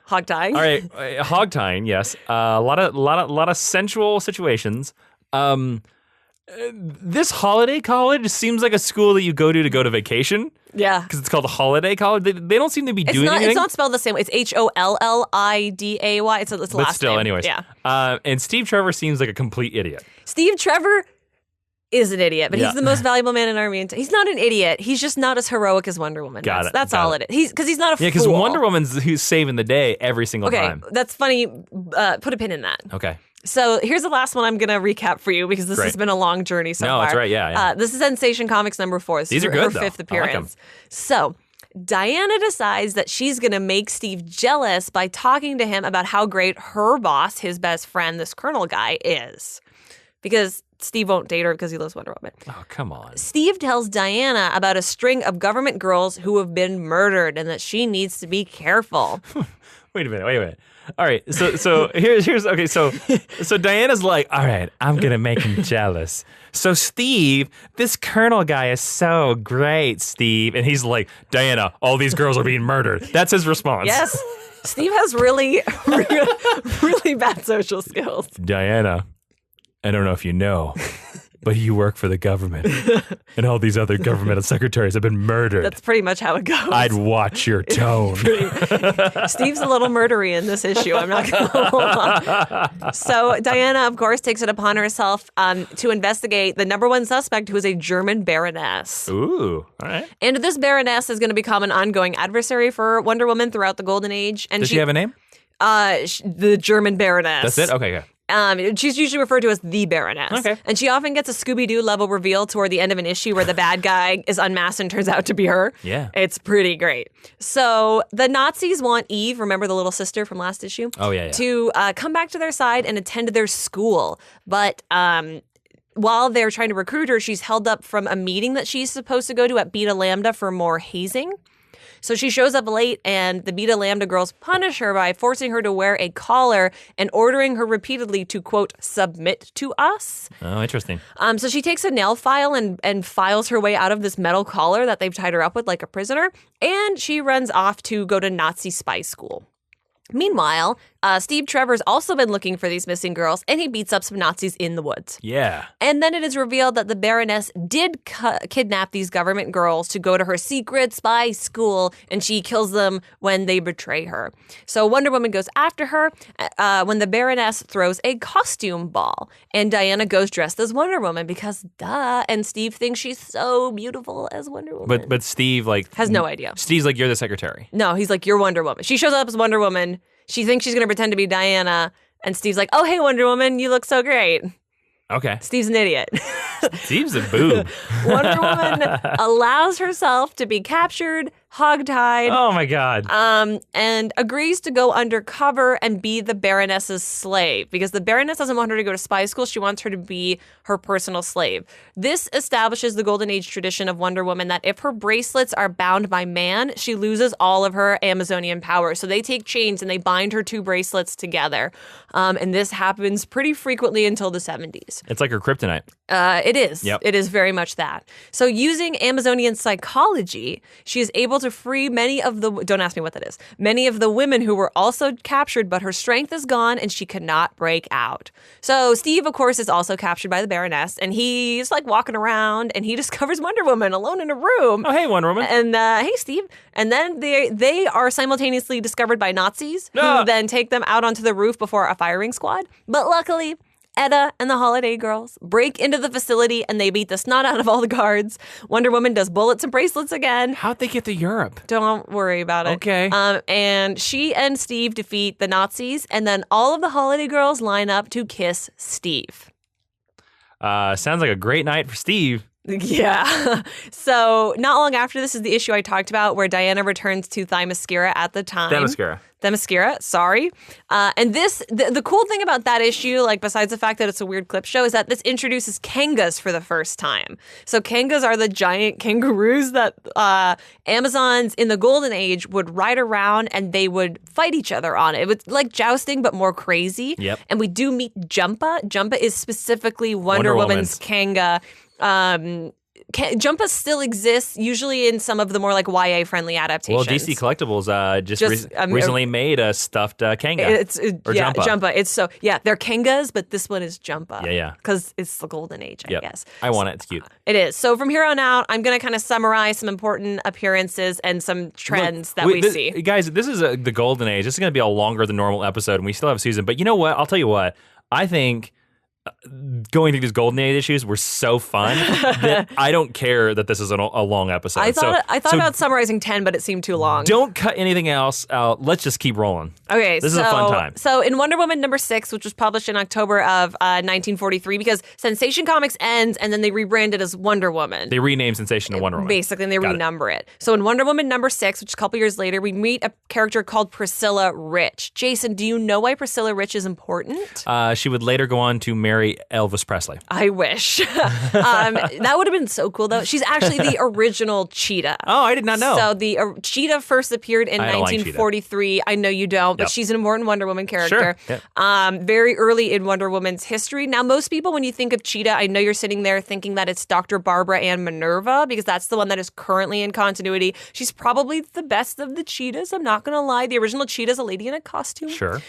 Hog tying. All right, hog tying, yes. A lot of sensual situations. This holiday college seems like a school that you go to vacation Yeah. because it's called a holiday college. They don't seem to be doing anything. It's not spelled the same way. It's HOLLIDAY. It's a last but still, name. anyways. Yeah. And Steve Trevor seems like a complete idiot. Steve Trevor is an idiot, but Yeah. he's the most valuable man in Army. He's not an idiot. He's just not as heroic as Wonder Woman. Got it. That's Got all it. it is. Because he's not a Yeah, because fool. Wonder Woman's who's saving the day every single Okay, time. that's funny. Put a pin in that. Okay. So here's the last one I'm going to recap for you because this has been a long journey so far. No, that's right. Yeah. This is Sensation Comics number 4. This These is are good, her though. fifth I like 'em. appearance. So Diana decides that she's going to make Steve jealous by talking to him about how great her boss, his best friend, this Colonel guy, is. Because Steve won't date her because he loves Wonder Woman. Oh, come on. Steve tells Diana about a string of government girls who have been murdered and that she needs to be careful. Wait a minute. All right, so here's okay. So Diana's like, all right, I'm gonna make him jealous. So Steve, this Colonel guy is so great, Steve, and he's like, Diana, all these girls are being murdered. That's his response. Yes, Steve has really, really bad social skills. Diana, I don't know if you know, but you work for the government, and all these other government secretaries have been murdered. That's pretty much how it goes. I'd watch your tone. Steve's a little murdery in this issue. I'm not going to hold on. So Diana, of course, takes it upon herself to investigate the number one suspect, who is a German baroness. Ooh, all right. And this baroness is going to become an ongoing adversary for Wonder Woman throughout the Golden Age. And Does she have a name? The German baroness. That's it? Okay, good. She's usually referred to as the Baroness. Okay. And she often gets a Scooby-Doo level reveal toward the end of an issue where the bad guy is unmasked and turns out to be her. Yeah. It's pretty great. So the Nazis want Eve, remember the little sister from last issue? Oh, yeah. To come back to their side and attend their school. But while they're trying to recruit her, she's held up from a meeting that she's supposed to go to at Beta Lambda for more hazing. So she shows up late, and the Beta Lambda girls punish her by forcing her to wear a collar and ordering her repeatedly to, quote, submit to us. Oh, interesting. So she takes a nail file and files her way out of this metal collar that they've tied her up with like a prisoner, and she runs off to go to Nazi spy school. Meanwhile, Steve Trevor's also been looking for these missing girls, and he beats up some Nazis in the woods. Yeah. And then it is revealed that the Baroness did kidnap these government girls to go to her secret spy school, and she kills them when they betray her. So Wonder Woman goes after her when the Baroness throws a costume ball, and Diana goes dressed as Wonder Woman because duh, and Steve thinks she's so beautiful as Wonder Woman. But Steve, like... has no idea. Steve's like, you're the secretary. No, he's like, you're Wonder Woman. She shows up as Wonder Woman. She thinks she's going to pretend to be Diana, and Steve's like, oh, hey, Wonder Woman, you look so great. Okay. Steve's an idiot. Steve's a boob. Wonder Woman allows herself to be captured, hogtied, Oh, my God. and agrees to go undercover and be the Baroness's slave because the Baroness doesn't want her to go to spy school. She wants her to be her personal slave. This establishes the Golden Age tradition of Wonder Woman that if her bracelets are bound by man, she loses all of her Amazonian power. So they take chains and they bind her two bracelets together. And this happens pretty frequently until the 70s. It's like her kryptonite. It is. Yep. It is very much that. So using Amazonian psychology, she is able to free many of the, don't ask me what that is, many of the women who were also captured, but her strength is gone and she cannot break out. So Steve, of course, is also captured by the Baroness, and he's like walking around and he discovers Wonder Woman alone in a room. Oh, hey, Wonder Woman. And hey, Steve. And then they are simultaneously discovered by Nazis Ah. who then take them out onto the roof before a firing squad. But luckily, Etta and the Holiday Girls break into the facility and they beat the snot out of all the guards. Wonder Woman does bullets and bracelets again. How'd they get to Europe? Don't worry about it. Okay. And she and Steve defeat the Nazis, and then all of the Holiday Girls line up to kiss Steve. Sounds like a great night for Steve. Yeah. So not long after this is the issue I talked about where Diana returns to Themyscira at the time. Themyscira, sorry. And this, the cool thing about that issue, like besides the fact that it's a weird clip show, is that this introduces Kangas for the first time. So Kangas are the giant kangaroos that Amazons in the Golden Age would ride around and they would fight each other on it. It was like jousting, but more crazy. Yep. And we do meet Jumpa. Jumpa is specifically Wonder Woman's Kanga. Jumpa still exists, usually in some of the more like YA friendly adaptations. Well, DC Collectibles just recently made a stuffed Kanga. Jumpa. It's so they're Kangas, but this one is Jumpa. Yeah. Because it's the Golden Age, I guess. I want it. It's cute. It is. So from here on out, I'm going to kind of summarize some important appearances and some trends that we see. Guys, this is the Golden Age. This is going to be a longer than normal episode, and we still have a season. But you know what? I'll tell you what. I think going through these Golden Age issues were so fun that I don't care that this is a long episode. I thought about summarizing 10, but it seemed too long. Don't cut anything else out. Let's just keep rolling. Okay, this is a fun time. So in Wonder Woman number 6, which was published in October of 1943, because Sensation Comics ends and then they rebranded as Wonder Woman. They renamed Sensation to Wonder Woman. Basically, and they renumber it. So in Wonder Woman number 6, which is a couple years later, we meet a character called Priscilla Rich. Jason, do you know why Priscilla Rich is important? She would later go on to marry Elvis Presley. I wish. That would have been so cool, though. She's actually the original Cheetah. Oh, I did not know. So the Cheetah first appeared in 1943. I know you don't, but she's an important Wonder Woman character. Sure. Yep. Very early in Wonder Woman's history. Now, most people, when you think of Cheetah, I know you're sitting there thinking that it's Dr. Barbara Ann Minerva, because that's the one that is currently in continuity. She's probably the best of the Cheetahs. I'm not going to lie. The original Cheetah is a lady in a costume. Sure.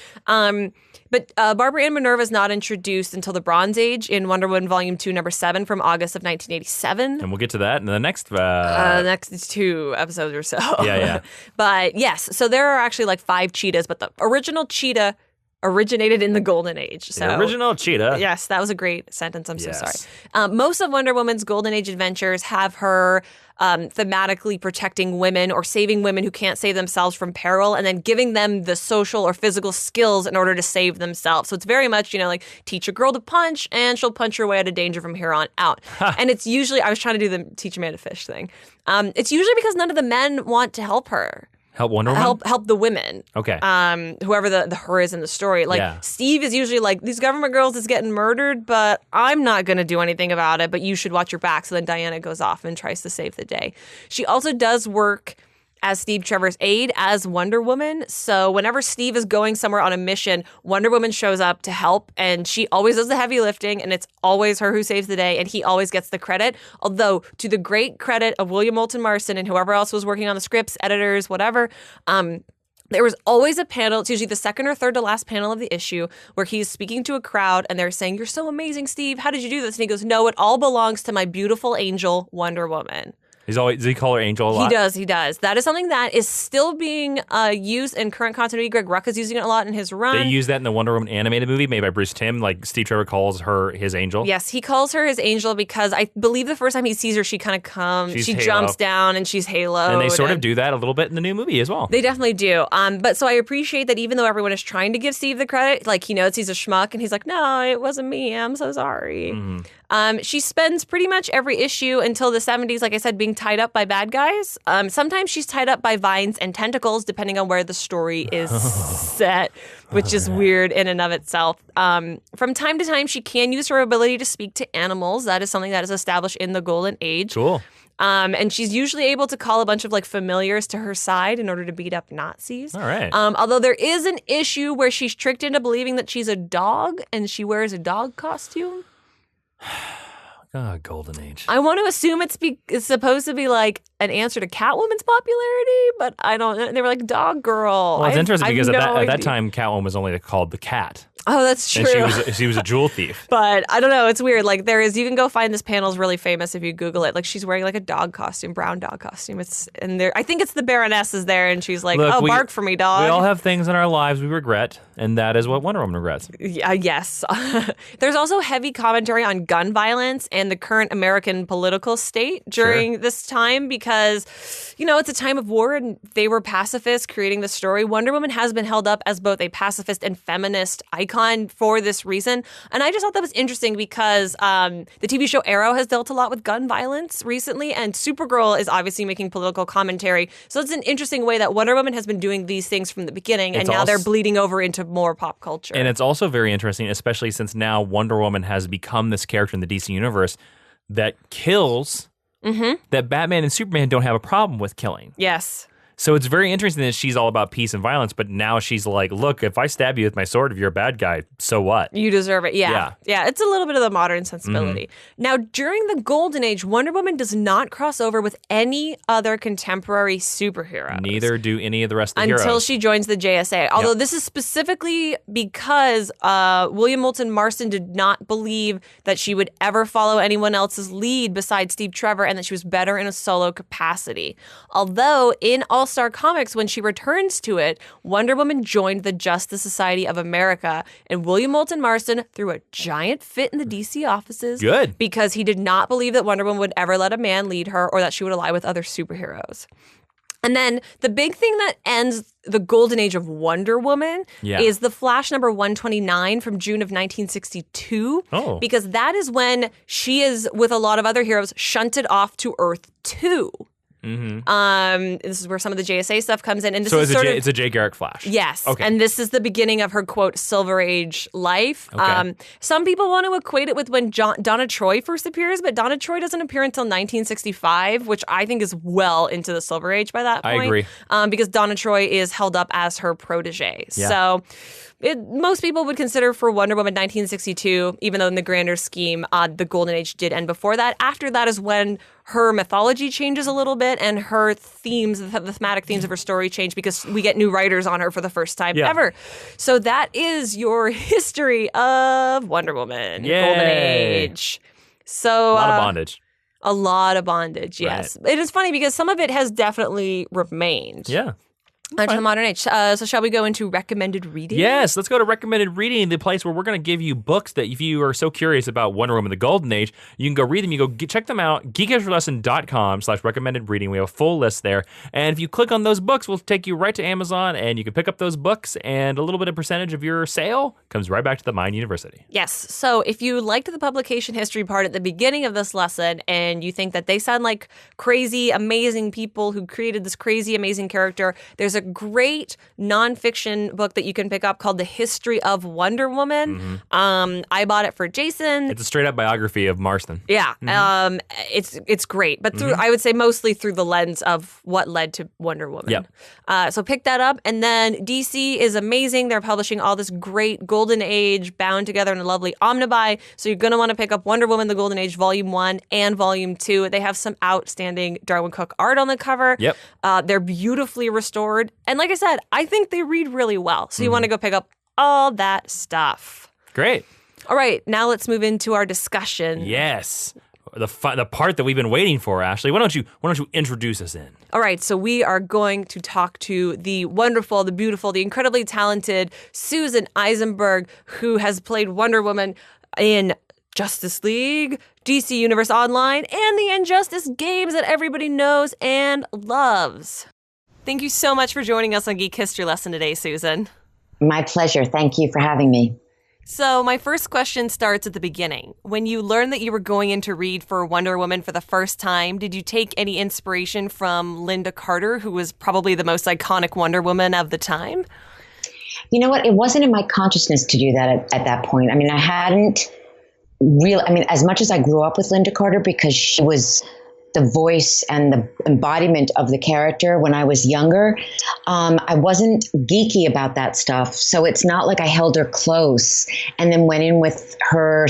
But Barbara Ann Minerva is not introduced until the Bronze Age in Wonder Woman Volume 2, Number 7 from August of 1987. And we'll get to that in the next... next 2 episodes or so. Yeah. But yes, so there are actually like 5 cheetahs, but the original cheetah originated in the Golden Age. So, the original Cheetah. Yes, that was a great sentence. I'm so sorry. Most of Wonder Woman's Golden Age adventures have her thematically protecting women or saving women who can't save themselves from peril, and then giving them the social or physical skills in order to save themselves. So it's very much, like teach a girl to punch and she'll punch her way out of danger from here on out. And it's usually, I was trying to do the teach a man to fish thing. It's usually because none of the men want to help her. Help Wonder Woman? Help the women. Okay. Whoever the her is in the story. Like, Steve is usually like, these government girls is getting murdered, but I'm not going to do anything about it, but you should watch your back. So then Diana goes off and tries to save the day. She also does work as Steve Trevor's aide as Wonder Woman. So whenever Steve is going somewhere on a mission, Wonder Woman shows up to help, and she always does the heavy lifting, and it's always her who saves the day, and he always gets the credit. Although, to the great credit of William Moulton Marston and whoever else was working on the scripts, editors, whatever, there was always a panel, it's usually the second or third to last panel of the issue, where he's speaking to a crowd and they're saying, "You're so amazing, Steve. How did you do this?" And he goes, "No, it all belongs to my beautiful angel, Wonder Woman." Does he call her Angel a lot? He does. That is something that is still being used in current continuity. Greg Rucka is using it a lot in his run. They use that in the Wonder Woman animated movie made by Bruce Timm. Like, Steve Trevor calls her his angel. Yes, he calls her his angel because I believe the first time he sees her, she kind of comes, she jumps down, and she's Halo. And they sort of do that a little bit in the new movie as well. They definitely do. But so I appreciate that even though everyone is trying to give Steve the credit, like, he knows he's a schmuck, and he's like, "No, it wasn't me. I'm so sorry." Mm-hmm. She spends pretty much every issue until the 70s, like I said, being tied up by bad guys. Sometimes she's tied up by vines and tentacles, depending on where the story is set, which is weird in and of itself. From time to time, she can use her ability to speak to animals. That is something that is established in the Golden Age. Cool. And she's usually able to call a bunch of like familiars to her side in order to beat up Nazis. All right. Although there is an issue where she's tricked into believing that she's a dog and she wears a dog costume. Golden Age. I want to assume it's supposed to be like an answer to Catwoman's popularity, but I don't know. They were like, "Dog girl." Well, it's interesting because at that time, Catwoman was only called the Cat. Oh, that's true. And she was a jewel thief. But I don't know. It's weird. Like, you can go find this panel is really famous if you Google it. Like, she's wearing like a dog costume, brown dog costume. I think it's the Baroness is there, and she's like, "Look, bark for me, dog." We all have things in our lives we regret, and that is what Wonder Woman regrets. Yes. There's also heavy commentary on gun violence and the current American political state during this time because, it's a time of war and they were pacifists creating the story. Wonder Woman has been held up as both a pacifist and feminist icon for this reason. And I just thought that was interesting because the TV show Arrow has dealt a lot with gun violence recently, and Supergirl is obviously making political commentary. So it's an interesting way that Wonder Woman has been doing these things from the beginning, and now they're bleeding over into more pop culture. And it's also very interesting, especially since now Wonder Woman has become this character in the DC universe that kills, that Batman and Superman don't have a problem with killing. Yes. So it's very interesting that she's all about peace and violence, but now she's like, "Look, if I stab you with my sword, if you're a bad guy, so what? You deserve it." Yeah. It's a little bit of the modern sensibility. Now, during the Golden Age, Wonder Woman does not cross over with any other contemporary superheroes. Neither do any of the rest of the heroes. Until she joins the JSA. Although this is specifically because William Moulton Marston did not believe that she would ever follow anyone else's lead besides Steve Trevor, and that she was better in a solo capacity. Although in All All-Star Comics, when she returns to it, Wonder Woman joined the Justice Society of America, and William Moulton Marston threw a giant fit in the DC offices. Good. Because he did not believe that Wonder Woman would ever let a man lead her or that she would ally with other superheroes. And then the big thing that ends the golden age of Wonder Woman is the Flash number 129 from June of 1962. Oh. Because that is when she is, with a lot of other heroes, shunted off to Earth 2. This is where some of the JSA stuff comes in. And this is it's a Jay Garrick Flash. Yes. Okay. And this is the beginning of her, quote, Silver Age life. Okay. Some people want to equate it with when Donna Troy first appears, but Donna Troy doesn't appear until 1965, which I think is well into the Silver Age by that point. I agree. Because Donna Troy is held up as her protege. Yeah. So most people would consider for Wonder Woman 1962, even though in the grander scheme, the Golden Age did end before that. After that is when her mythology changes a little bit and her themes, the thematic themes of her story change because we get new writers on her for the first time ever. So that is your history of Wonder Woman, Golden Age. So A lot of bondage. A lot of bondage, yes. Right. It is funny because some of it has definitely remained. Yeah. Until the modern age. So shall we go into recommended reading? Yes, let's go to recommended reading, the place where we're going to give you books that if you are so curious about Wonder Woman, the Golden Age, you can go read them. You go check them out, geekhistoryLesson.com/recommended reading. We have a full list there. And if you click on those books, we'll take you right to Amazon and you can pick up those books and a little bit of percentage of your sale comes right back to the Mind University. Yes. So if you liked the publication history part at the beginning of this lesson and you think that they sound like crazy, amazing people who created this crazy, amazing character, there's a great nonfiction book that you can pick up called The History of Wonder Woman. I bought it for Jason. It's a straight up biography of Marston. Yeah. It's great, but through I would say mostly through the lens of what led to Wonder Woman. Yep. So pick that up. And then DC is amazing. They're publishing all this great Golden Age bound together in a lovely omnibuy. So you're going to want to pick up Wonder Woman, The Golden Age Volume 1 and Volume 2. They have some outstanding Darwyn Cooke art on the cover. Yep. They're beautifully restored. And like I said, I think they read really well. So you want to go pick up all that stuff. Great. All right, now let's move into our discussion. Yes. The part that we've been waiting for, Ashley. Why don't you introduce us in? All right, so we are going to talk to the wonderful, the beautiful, the incredibly talented Susan Eisenberg, who has played Wonder Woman in Justice League, DC Universe Online, and the Injustice games that everybody knows and loves. Thank you so much for joining us on Geek History Lesson today, Susan. My pleasure. Thank you for having me. So my first question starts at the beginning. When you learned that you were going in to read for Wonder Woman for the first time, did you take any inspiration from Lynda Carter, who was probably the most iconic Wonder Woman of the time? You know what? It wasn't in my consciousness to do that at that point. I mean, I hadn't really, as much as I grew up with Lynda Carter because she was the voice and the embodiment of the character when I was younger, I wasn't geeky about that stuff. So it's not like I held her close and then went in with the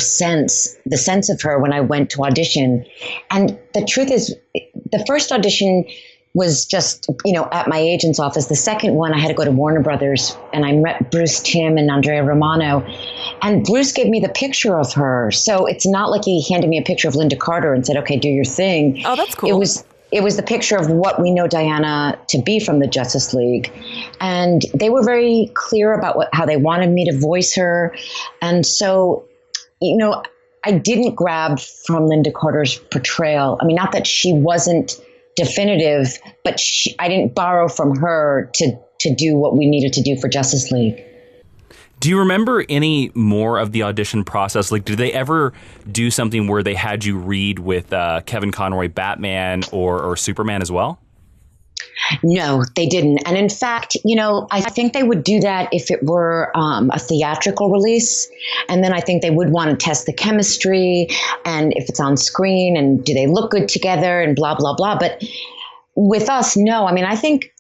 sense of her when I went to audition. And the truth is, the first audition was just, at my agent's office. The second one, I had to go to Warner Brothers, and I met Bruce Timm and Andrea Romano. And Bruce gave me the picture of her. So it's not like he handed me a picture of Lynda Carter and said, okay, do your thing. Oh, that's cool. It was the picture of what we know Diana to be from the Justice League. And they were very clear about how they wanted me to voice her. And so, I didn't grab from Lynda Carter's portrayal. I mean, not that she wasn't definitive, but I didn't borrow from her to do what we needed to do for Justice League. Do you remember any more of the audition process? Like, did they ever do something where they had you read with Kevin Conroy Batman or Superman as well? No, they didn't. And in fact, I think they would do that if it were a theatrical release. And then I think they would want to test the chemistry and if it's on screen and do they look good together and blah, blah, blah. But with us, no. I mean,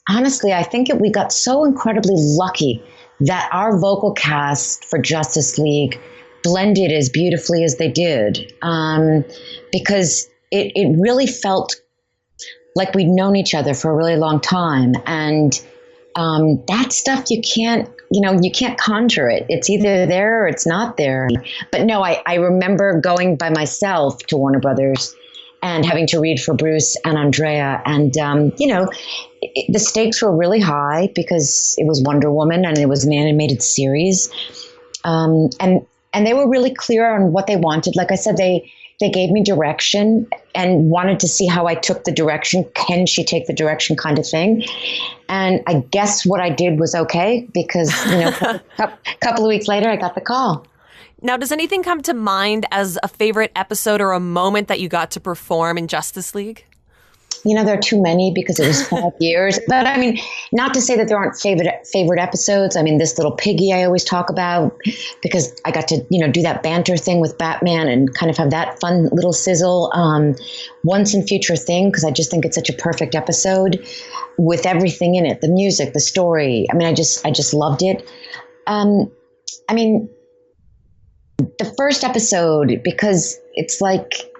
honestly, we got so incredibly lucky that our vocal cast for Justice League blended as beautifully as they did, because it really felt like we'd known each other for a really long time. And that stuff you can't conjure it. It's either there or it's not there. But no, I remember going by myself to Warner Brothers and having to read for Bruce and Andrea. And, the stakes were really high because it was Wonder Woman and it was an animated series. And they were really clear on what they wanted. Like I said, they gave me direction and wanted to see how I took the direction. Can she take the direction kind of thing? And I guess what I did was okay because, a couple of weeks later, I got the call. Now, does anything come to mind as a favorite episode or a moment that you got to perform in Justice League? There are too many because it was 5 years. But I mean, not to say that there aren't favorite episodes. I mean, this little piggy I always talk about because I got to, do that banter thing with Batman and kind of have that fun little sizzle. Once and Future Thing, because I just think it's such a perfect episode with everything in it, the music, the story. I mean, I just loved it. I mean, the first episode, because it's like,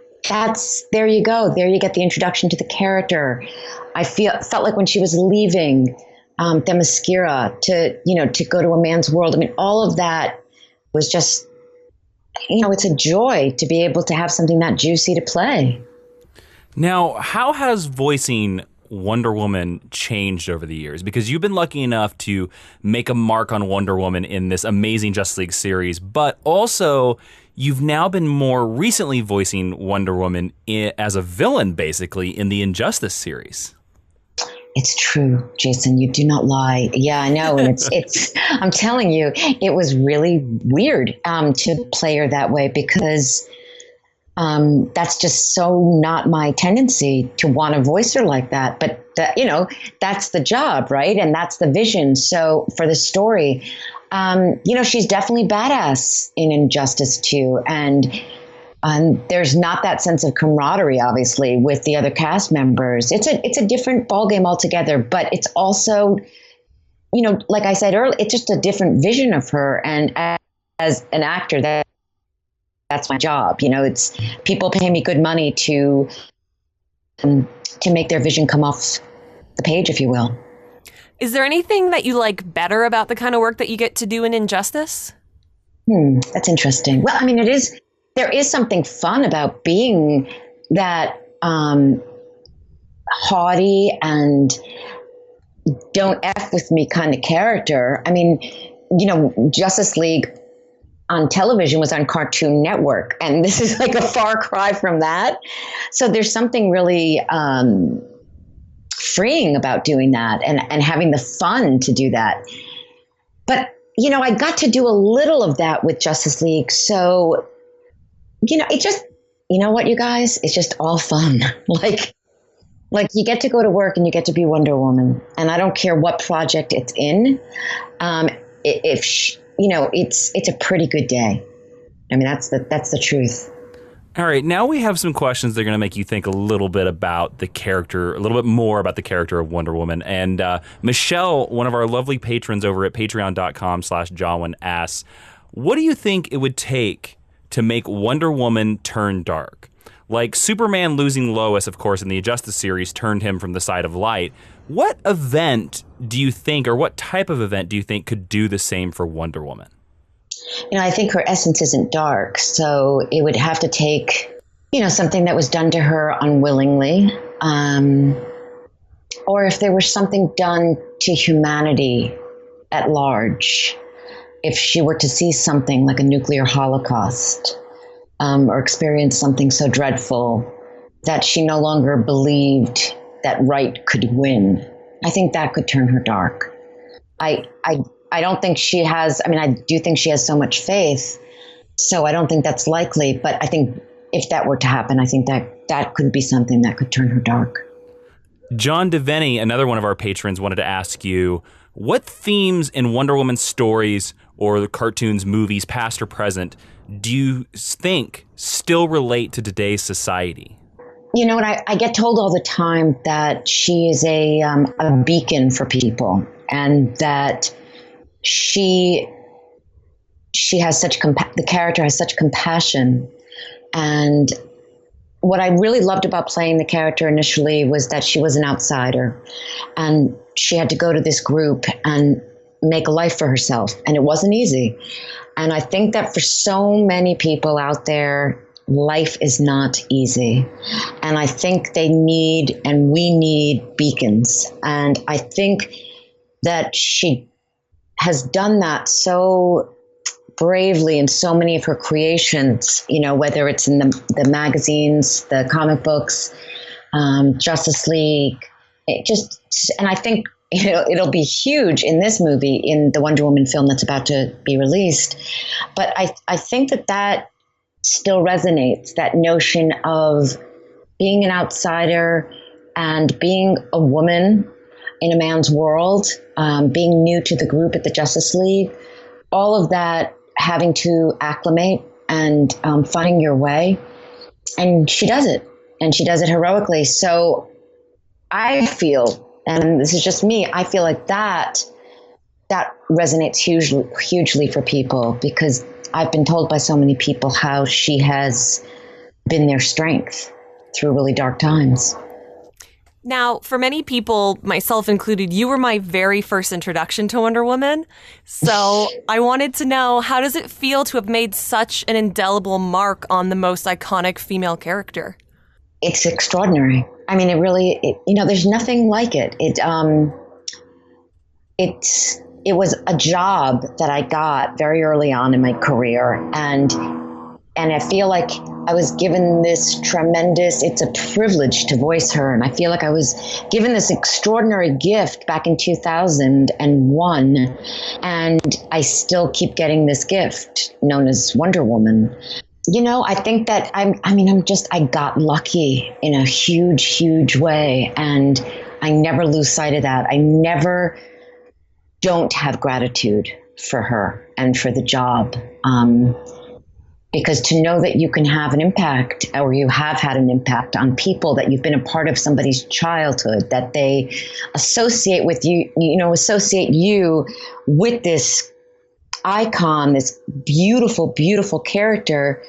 there you go. There you get the introduction to the character. I felt like when she was leaving Themyscira to go to a man's world. I mean, all of that was just, it's a joy to be able to have something that juicy to play. Now, how has voicing Wonder Woman changed over the years? Because you've been lucky enough to make a mark on Wonder Woman in this amazing Justice League series, but also you've now been more recently voicing Wonder Woman as a villain, basically, in the Injustice series. It's true, Jason. You do not lie. Yeah, I know. And it's. I'm telling you, it was really weird to play her that way because that's just so not my tendency to want to voice her like that. But that's the job, right? And that's the vision. So for the story. She's definitely badass in Injustice 2. And there's not that sense of camaraderie, obviously, with the other cast members. It's a different ballgame altogether, but it's also, like I said earlier, it's just a different vision of her. And as an actor, that's my job. It's people pay me good money to make their vision come off the page, if you will. Is there anything that you like better about the kind of work that you get to do in Injustice? That's interesting. Well, I mean, there is something fun about being that haughty and don't F with me kind of character. I mean, Justice League on television was on Cartoon Network, and this is like a far cry from that. So there's something really freeing about doing that and having the fun to do that. But, I got to do a little of that with Justice League. So, it just, what, you guys, it's just all fun. Like you get to go to work and you get to be Wonder Woman. And I don't care what project it's in. It's a pretty good day. I mean, that's the truth. All right, now we have some questions that are going to make you think a little bit about the character, a little bit more about the character of Wonder Woman. And Michelle, one of our lovely patrons over at patreon.com/Jawin asks, what do you think it would take to make Wonder Woman turn dark? Like Superman losing Lois, of course, in the Injustice series turned him from the side of light. What event do you think, or what type of event do you think could do the same for Wonder Woman? I think her essence isn't dark, so it would have to take, something that was done to her unwillingly, or if there was something done to humanity at large, if she were to see something like a nuclear holocaust, or experience something so dreadful that she no longer believed that right could win. I think that could turn her dark. I don't think she has, I do think she has so much faith, so I don't think that's likely, but I think if that were to happen, I think that could be something that could turn her dark. John DeVenny, another one of our patrons, wanted to ask you, what themes in Wonder Woman's stories or the cartoons, movies, past or present, do you think still relate to today's society? What I get told all the time that she is a beacon for people, and that she has such the character has such compassion. And what I really loved about playing the character initially was that she was an outsider, and she had to go to this group and make a life for herself, and it wasn't easy. And I think that for so many people out there, life is not easy. And I think they need, and we need, beacons. And I think that she has done that so bravely in so many of her creations, you know, whether it's in the magazines, the comic books, Justice League, and I think it'll be huge in this movie, in the Wonder Woman film that's about to be released. But I think that still resonates, that notion of being an outsider and being a woman in a man's world, being new to the group at the Justice League, all of that having to acclimate and finding your way. And she does it, and she does it heroically. So I feel, and this is just me, I feel like that resonates hugely for people, because I've been told by so many people how she has been their strength through really dark times. Now, for many people, myself included, you were my very first introduction to Wonder Woman. So I wanted to know, how does it feel to have made such an indelible mark on the most iconic female character? It's extraordinary. I mean, there's nothing like it. It was a job that I got very early on in my career, and I feel like I was given this tremendous, it's a privilege to voice her. And I feel like I was given this extraordinary gift back in 2001. And I still keep getting this gift known as Wonder Woman. You know, I think that I got lucky in a huge way. And I never lose sight of that. I never don't have gratitude for her and for the job. Because to know that you can have an impact, or you have had an impact on people, that you've been a part of somebody's childhood, that they associate with you, associate you with this icon, this beautiful, beautiful character,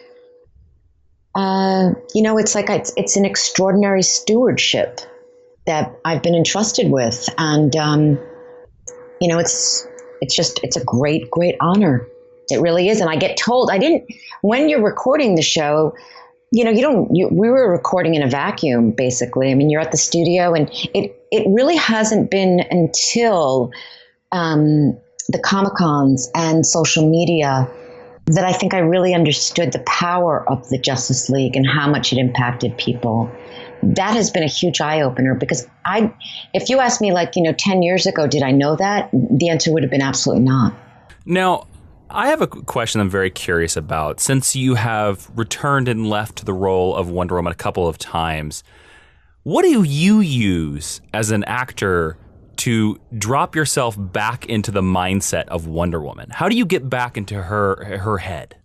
it's like it's an extraordinary stewardship that I've been entrusted with. And, it's a great, great honor. It really is. And I get told, when you're recording the show, we were recording in a vacuum, basically. I mean, you're at the studio, and it really hasn't been until the Comic-Cons and social media that I think I really understood the power of the Justice League and how much it impacted people. That has been a huge eye-opener, because if you asked me 10 years ago, did I know that? The answer would have been absolutely not. Now, I have a question I'm very curious about. Since you have returned and left the role of Wonder Woman a couple of times, what do you use as an actor to drop yourself back into the mindset of Wonder Woman? How do you get back into her head?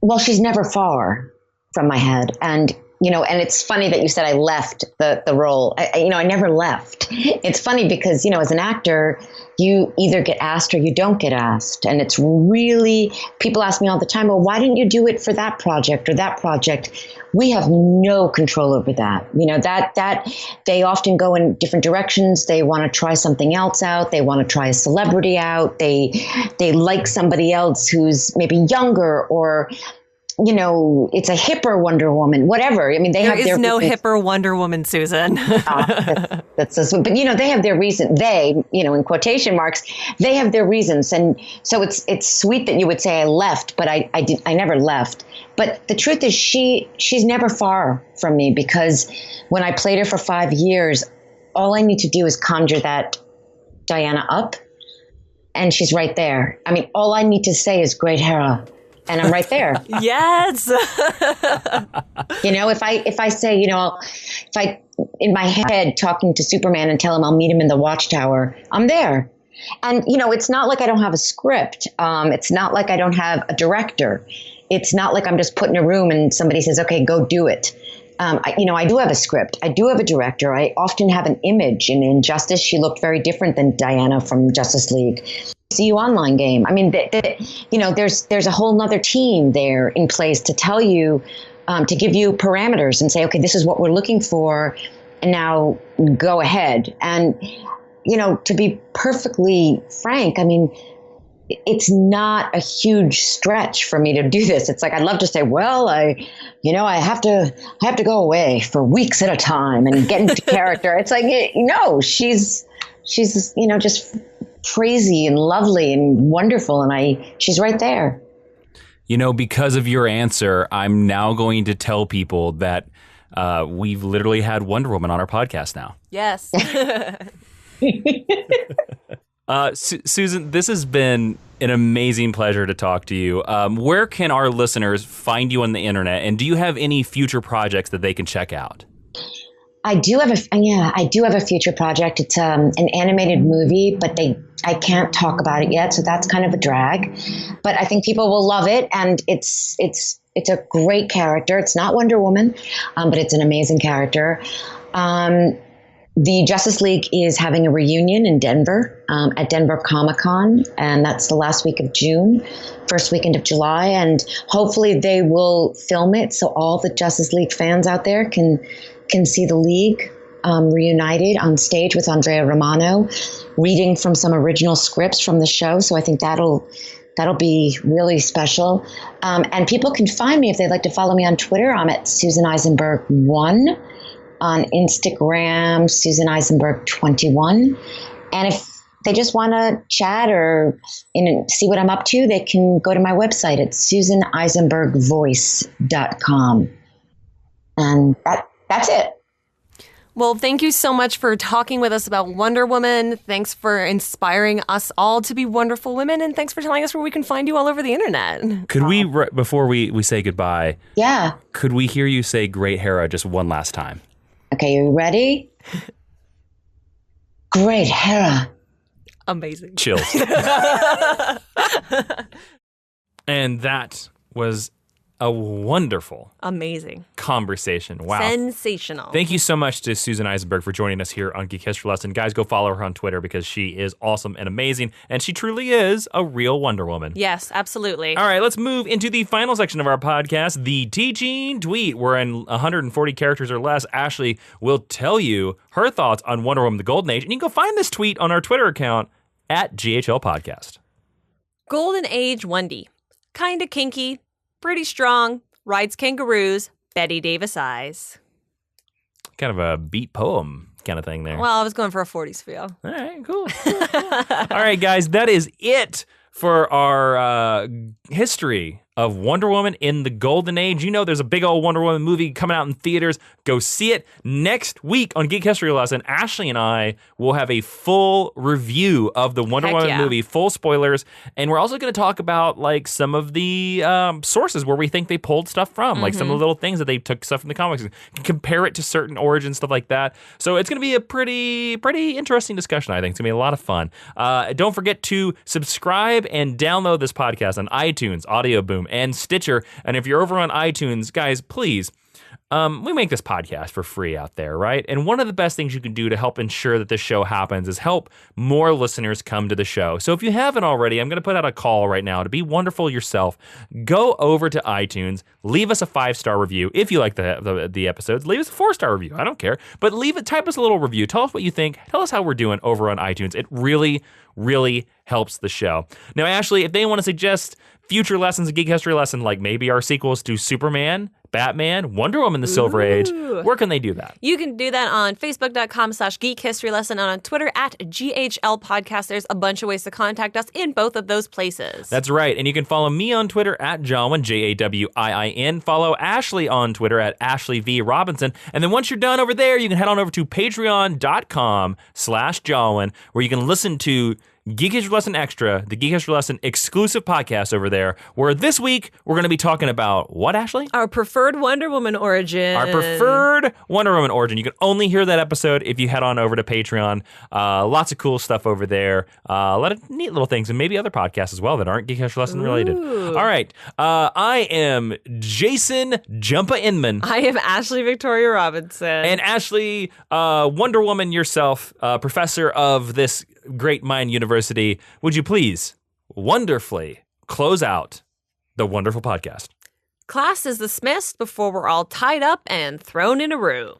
Well, she's never far from my head. And it's funny that you said I left the role. I never left. It's funny because, as an actor, you either get asked or you don't get asked. And it's really, people ask me all the time, well, why didn't you do it for that project or that project? We have no control over that. That they often go in different directions. They want to try something else out. They want to try a celebrity out. They like somebody else who's maybe younger, or it's a hipper Wonder Woman, whatever. I mean, there is no hipper Wonder Woman, Susan. That's but they have their reason. They, in quotation marks, they have their reasons, and so it's sweet that you would say I left, but I never left. But the truth is, she's never far from me, because when I played her for 5 years, all I need to do is conjure that Diana up, and she's right there. I mean, all I need to say is "Great Hera," and I'm right there. Yes. If I say, if I in my head talking to Superman and tell him I'll meet him in the Watchtower, I'm there. And, it's not like I don't have a script. It's not like I don't have a director. It's not like I'm just put in a room and somebody says, okay, go do it. I do have a script. I do have a director. I often have an image. And in Justice, she looked very different than Diana from Justice League. CU Online game. I mean, there's a whole nother team there in place to tell you, to give you parameters and say, okay, this is what we're looking for, and now go ahead. And, to be perfectly frank, I mean, it's not a huge stretch for me to do this. It's like I'd love to say, well, I have to go away for weeks at a time and get into character. It's like, no, she's just crazy and lovely and wonderful, and she's right there. Because of your answer, I'm now going to tell people that we've literally had Wonder Woman on our podcast now. Yes. Susan, this has been an amazing pleasure to talk to you. Where can our listeners find you on the internet, and do you have any future projects that they can check out? I do have a future project. It's an animated movie, but I can't talk about it yet, so that's kind of a drag. But I think people will love it, and it's a great character. It's not Wonder Woman, but it's an amazing character. The Justice League is having a reunion in Denver at Denver Comic-Con, and that's the last week of June, first weekend of July, and hopefully they will film it so all the Justice League fans out there can see the League reunited on stage with Andrea Romano, reading from some original scripts from the show. So I think that'll be really special. And people can find me if they'd like to follow me on Twitter. I'm at Susan Eisenberg 1. On Instagram, Susan Eisenberg 21. And if they just want to chat or see what I'm up to, they can go to my website at susaneisenbergvoice.com. And that's it. Well, thank you so much for talking with us about Wonder Woman. Thanks for inspiring us all to be wonderful women. And thanks for telling us where we can find you all over the internet. Could we, before we say goodbye, could we hear you say Great Hera just one last time? Okay, you ready? Great Hera. Amazing. Chills. And that was a wonderful, amazing conversation. Wow. Sensational. Thank you so much to Susan Eisenberg for joining us here on Geek History Lesson. Guys, go follow her on Twitter because she is awesome and amazing, and she truly is a real Wonder Woman. Yes, absolutely. All right, let's move into the final section of our podcast, the Teaching Tweet, where in 140 characters or less, Ashley will tell you her thoughts on Wonder Woman: The Golden Age, and you can go find this tweet on our Twitter account at GHL Podcast. Golden Age Wendy. Kinda kinky. Pretty strong, rides kangaroos, Betty Davis eyes. Kind of a beat poem kind of thing there. Well, I was going for a 40s feel. All right, cool. All right, guys, that is it for our history of Wonder Woman in the Golden Age. You know there's a big old Wonder Woman movie coming out in theaters. Go see it. Next week on Geek History Lesson, Ashley and I will have a full review of the Wonder Woman movie, full spoilers, and we're also going to talk about like some of the sources where we think they pulled stuff from, like some of the little things that they took stuff from the comics, and compare it to certain origins, stuff like that. So it's going to be a pretty interesting discussion, I think. It's going to be a lot of fun. Don't forget to subscribe and download this podcast on iTunes, Audio Boom, and Stitcher. And if you're over on iTunes, guys, please, we make this podcast for free out there, right? And one of the best things you can do to help ensure that this show happens is help more listeners come to the show. So if you haven't already, I'm going to put out a call right now to be wonderful yourself. Go over to iTunes, leave us a 5-star review. If you like the episodes, leave us a 4-star review. I don't care. But type us a little review. Tell us what you think. Tell us how we're doing over on iTunes. It really, really helps the show. Now, Ashley, if they want to suggest future lessons, a Geek History lesson, like maybe our sequels to Superman, Batman, Wonder Woman, The Silver Age, where can they do that? You can do that on Facebook.com/Geek History Lesson and on Twitter at GHL Podcast. There's a bunch of ways to contact us in both of those places. That's right. And you can follow me on Twitter at Jawin, Jawiin. Follow Ashley on Twitter at Ashley V. Robinson. And then once you're done over there, you can head on over to patreon.com/Jawin, where you can listen to Geek History Lesson Extra, the Geek History Lesson exclusive podcast over there, where this week we're going to be talking about what, Ashley? Our preferred Wonder Woman origin. Our preferred Wonder Woman origin. You can only hear that episode if you head on over to Patreon. Lots of cool stuff over there. A lot of neat little things, and maybe other podcasts as well that aren't Geek History Lesson related. All right. I am Jason Jumpa Inman. I am Ashley Victoria Robinson. And Ashley, Wonder Woman yourself, professor of this great mind university, would you please wonderfully close out the wonderful podcast? Class is dismissed before we're all tied up and thrown in a room.